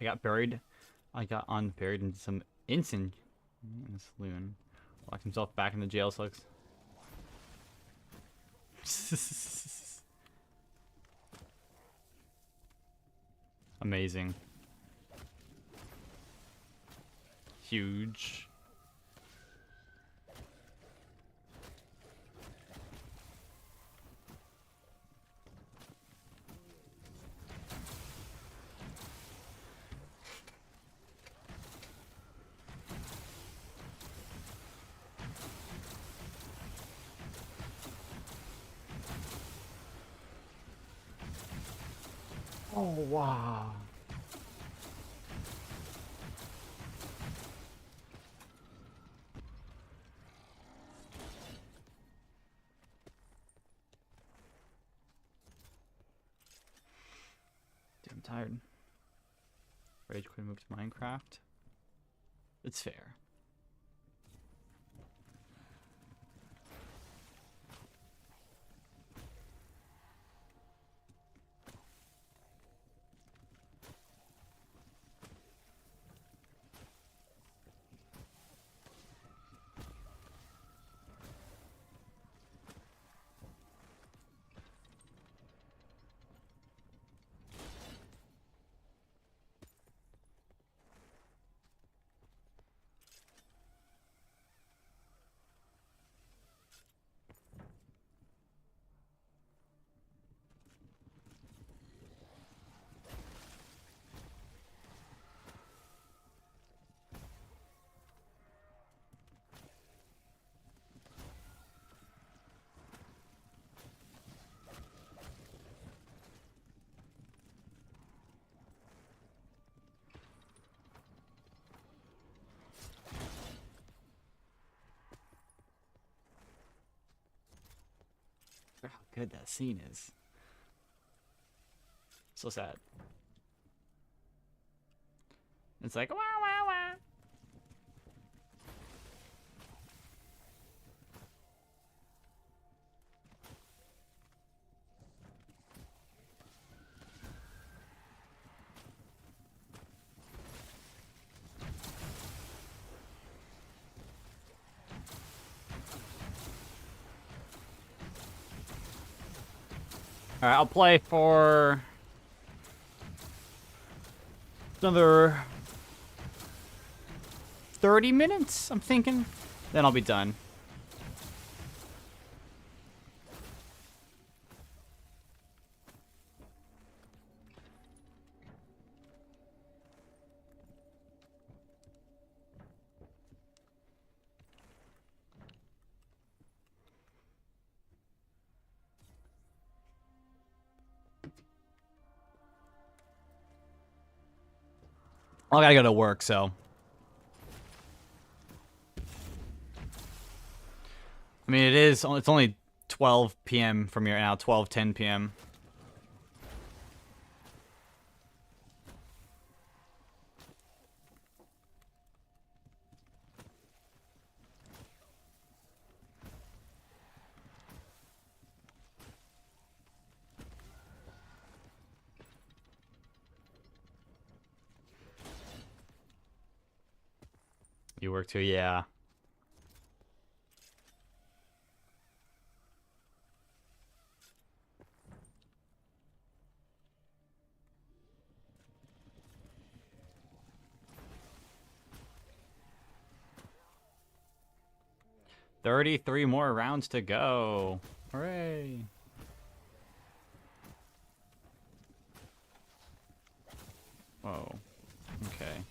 A: I got buried. I got unburied into some instant in the saloon. Locked himself back in the jail cells. Amazing. Huge. Oh, wow. Dude, I'm tired. Rage quit, move to Minecraft. It's fair. How good that scene is. So sad. It's like, wah, wah, wah. Alright, I'll play for another 30 minutes, I'm thinking. Then I'll be done. I gotta go to work, so. I mean, it's only 12 p.m. from here now, 12:10 p.m. You work too, yeah. $33 more rounds to go. Hooray. Whoa. Okay.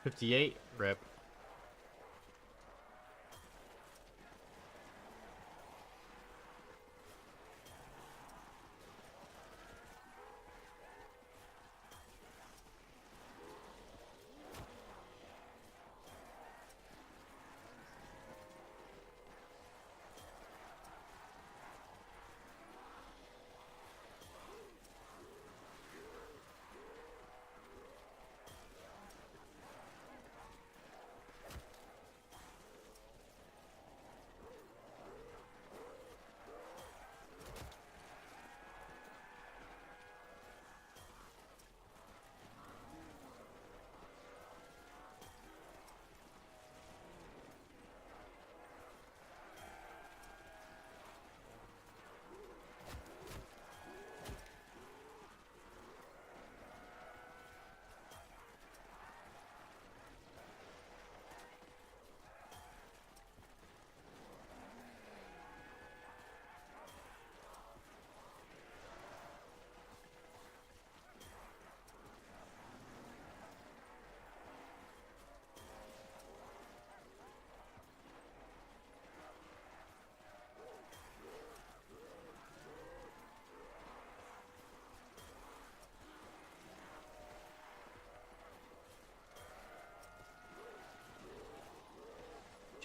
A: 58. Rip.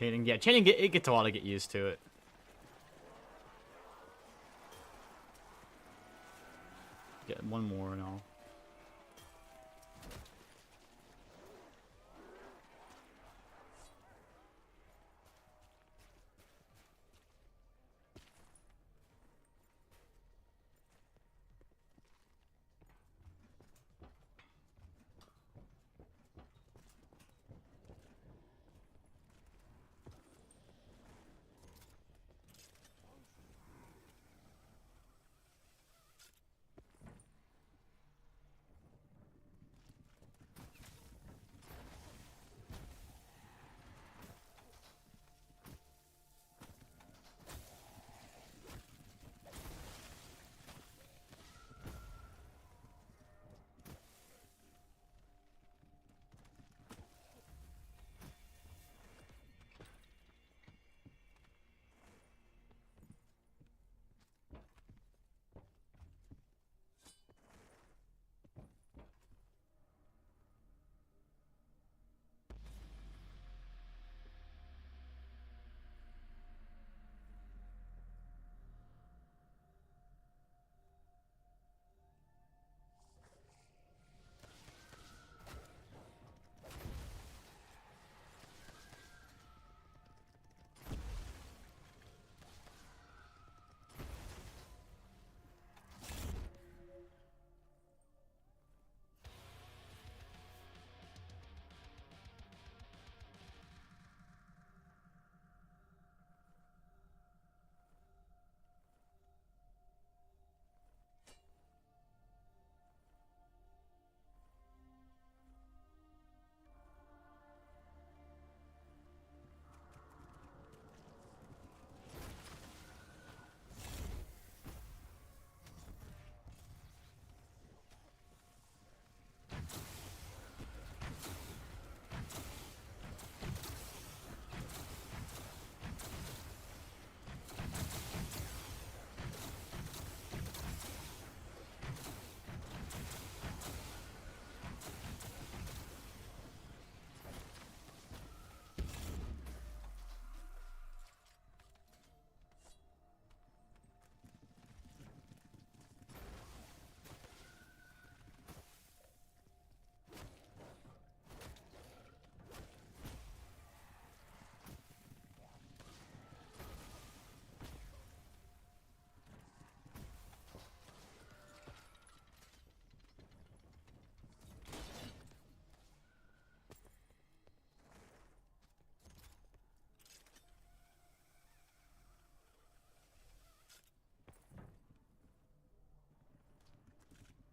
A: Chaining, yeah, chaining, it gets a while to get used to it. Get one more and all.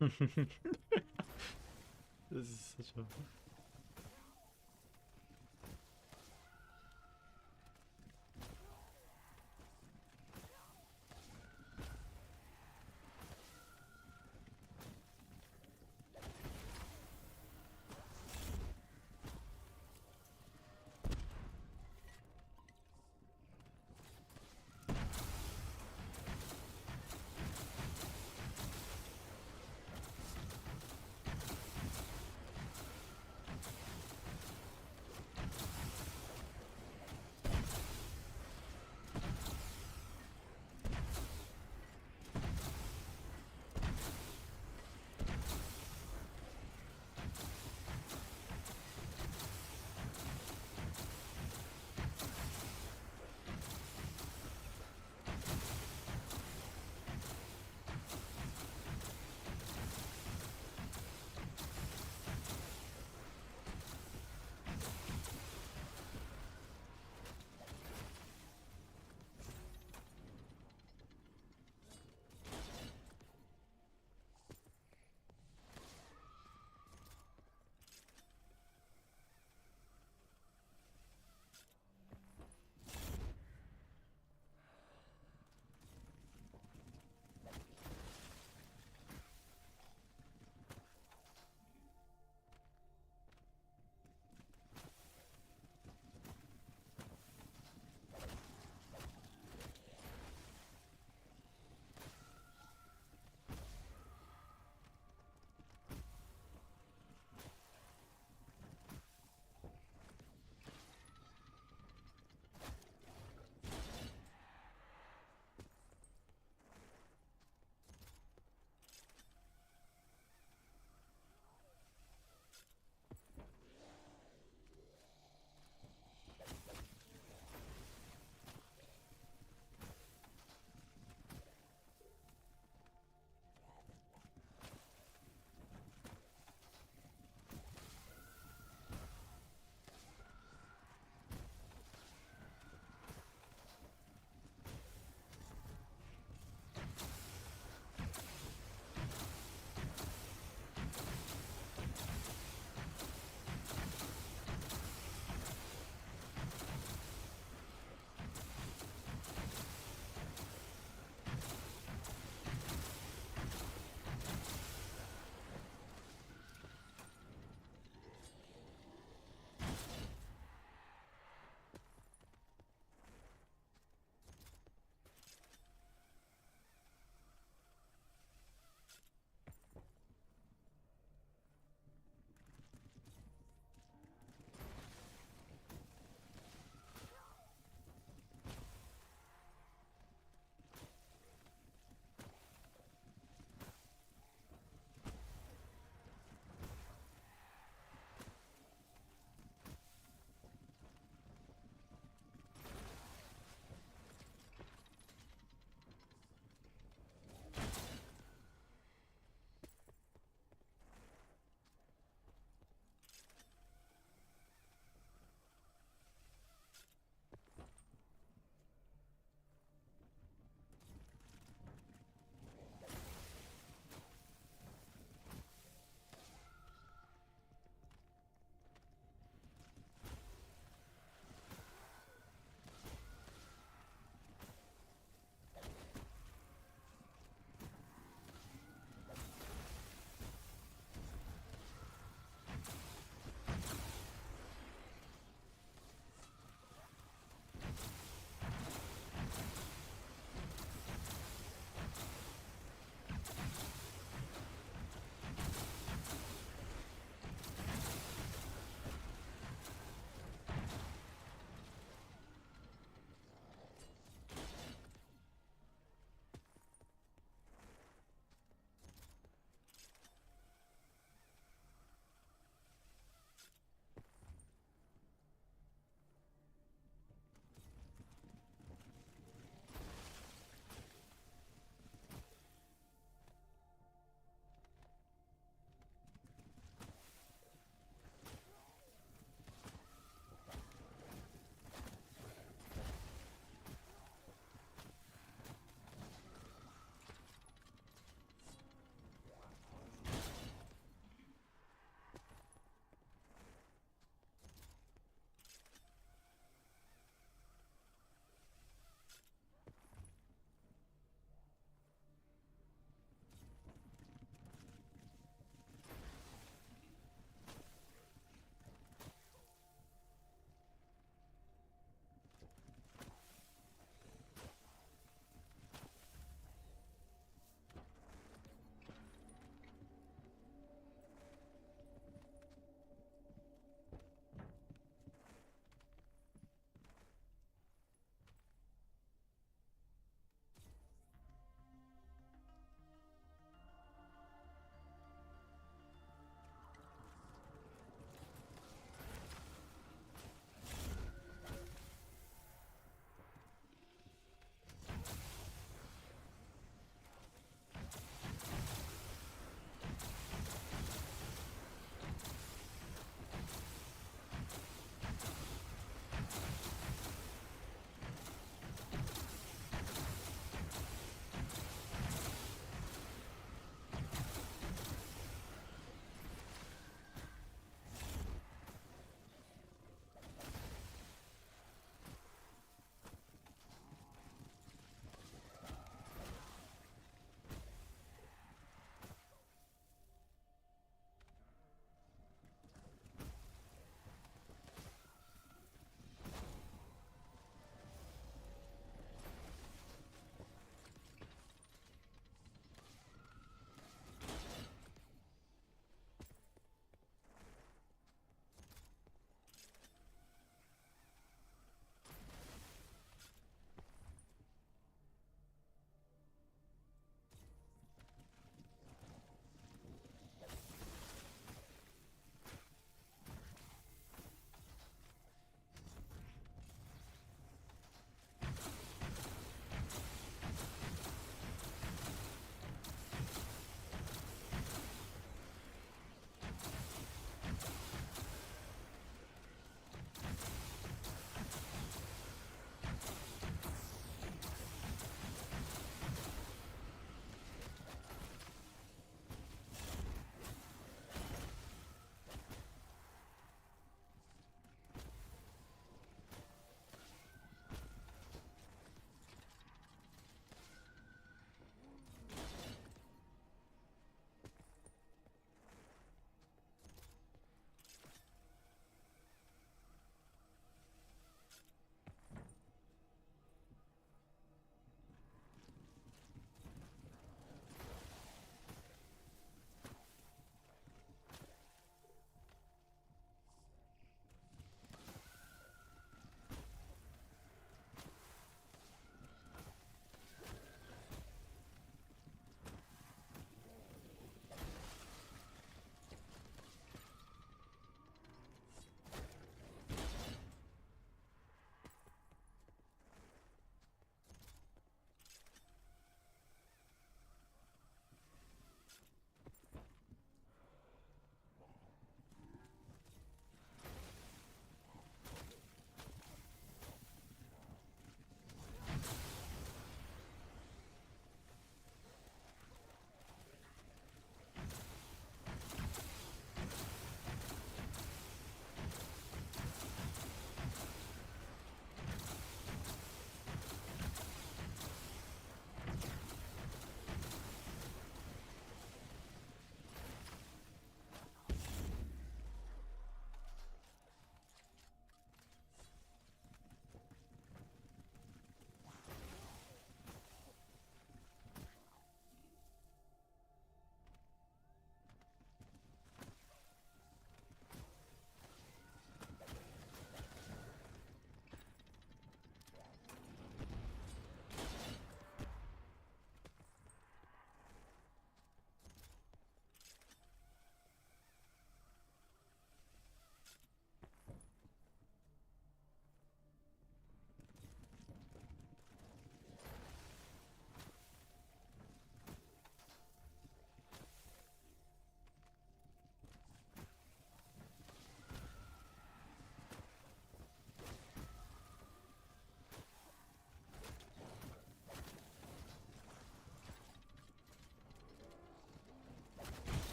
A: This is such a...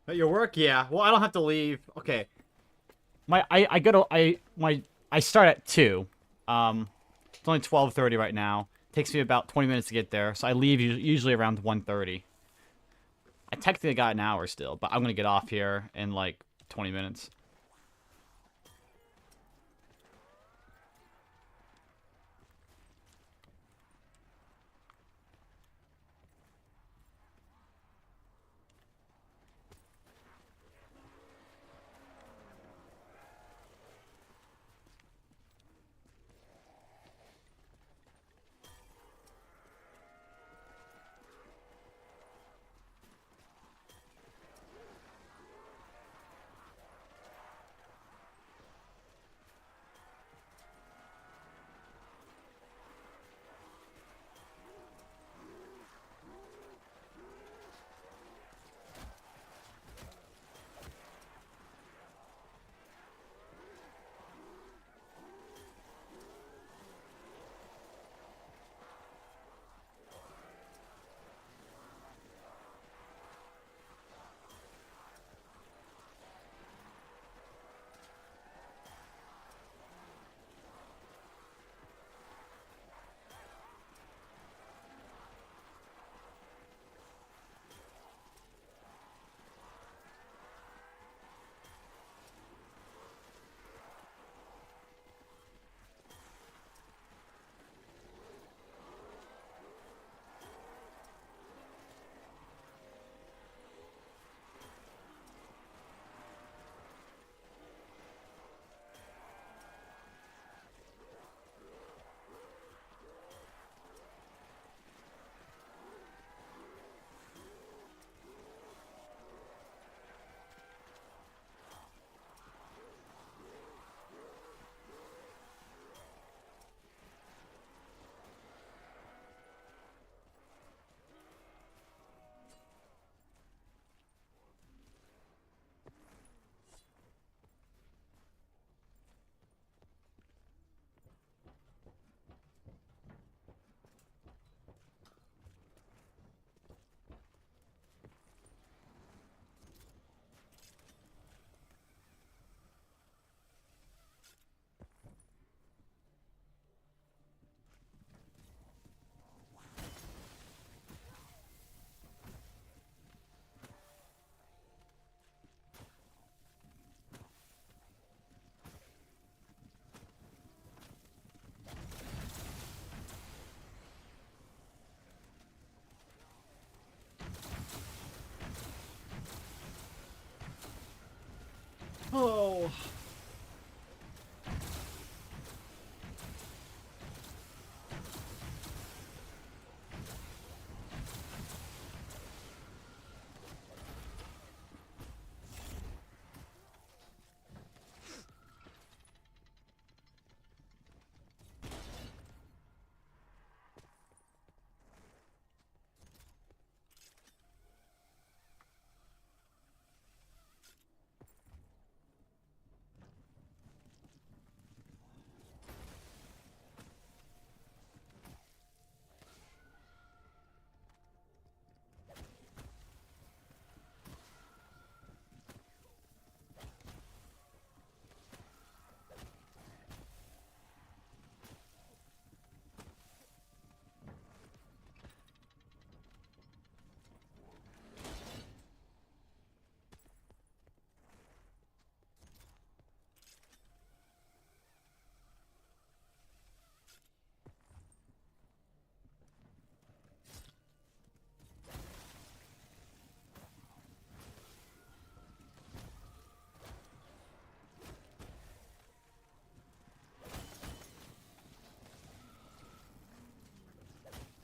A: At your work, yeah. Well, I don't have to leave. Okay. I go to I start at 2. It's only 12:30 right now. Takes me about 20 minutes to get there, so I leave usually around 1:30. I technically got an hour still, but I'm gonna get off here in like 20 minutes. Oh.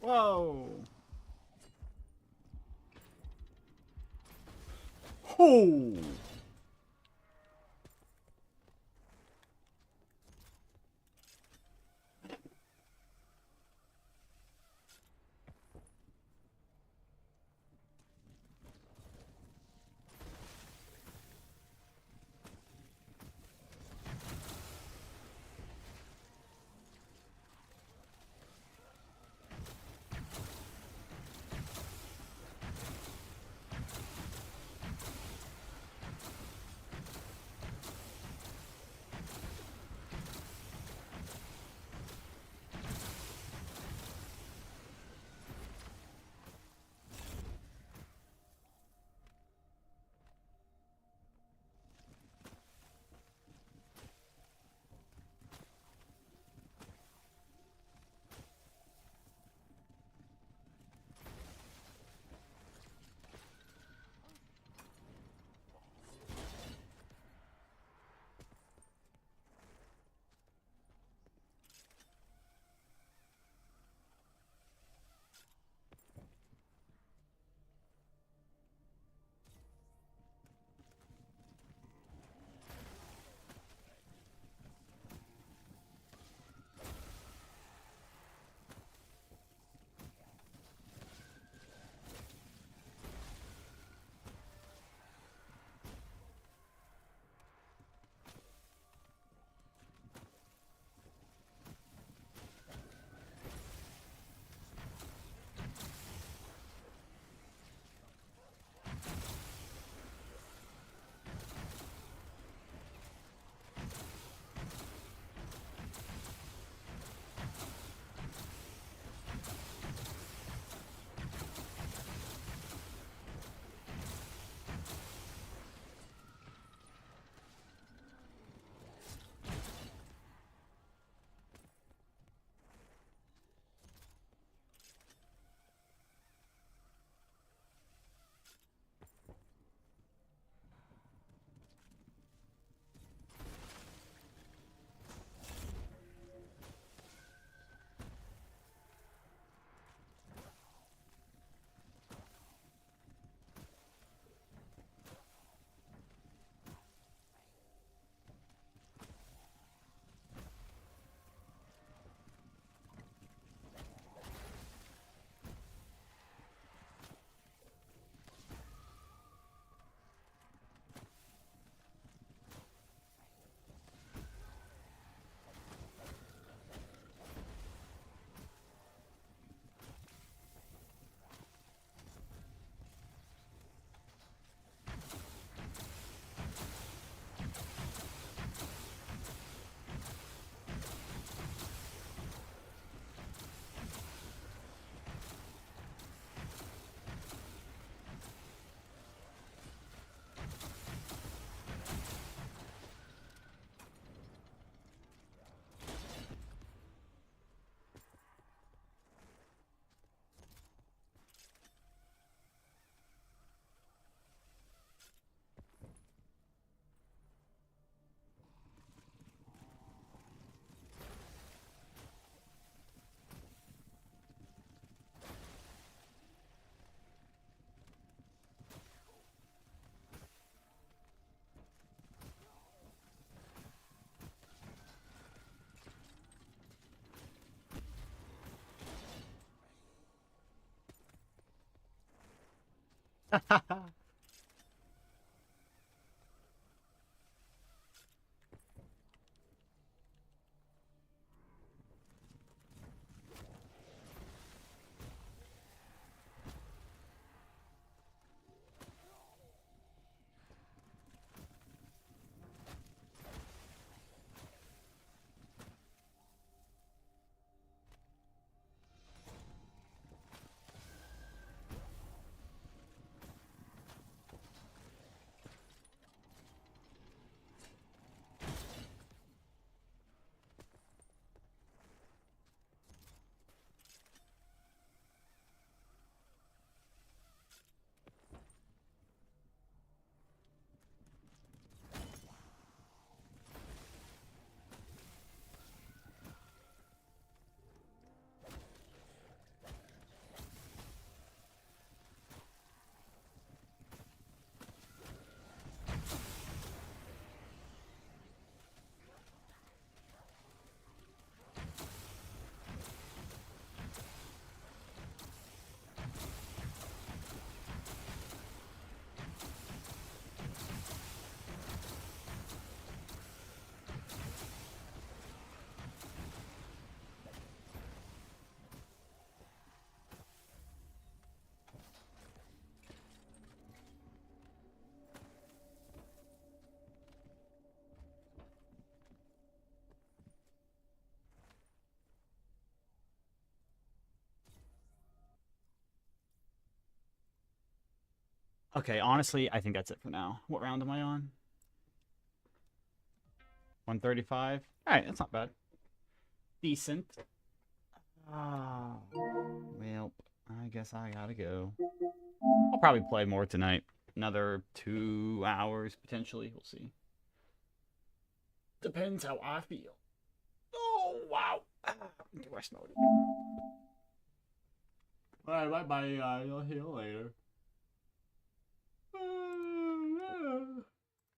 A: Whoa. Oh. Okay, honestly, I think that's it for now. What round am I on? 135. All right, that's not bad. Decent. Well, I guess I gotta go. I'll probably play more tonight. Another 2 hours, potentially. We'll see. Depends how I feel. Oh, wow. I snorted. Alright, bye-bye. I'll see you later.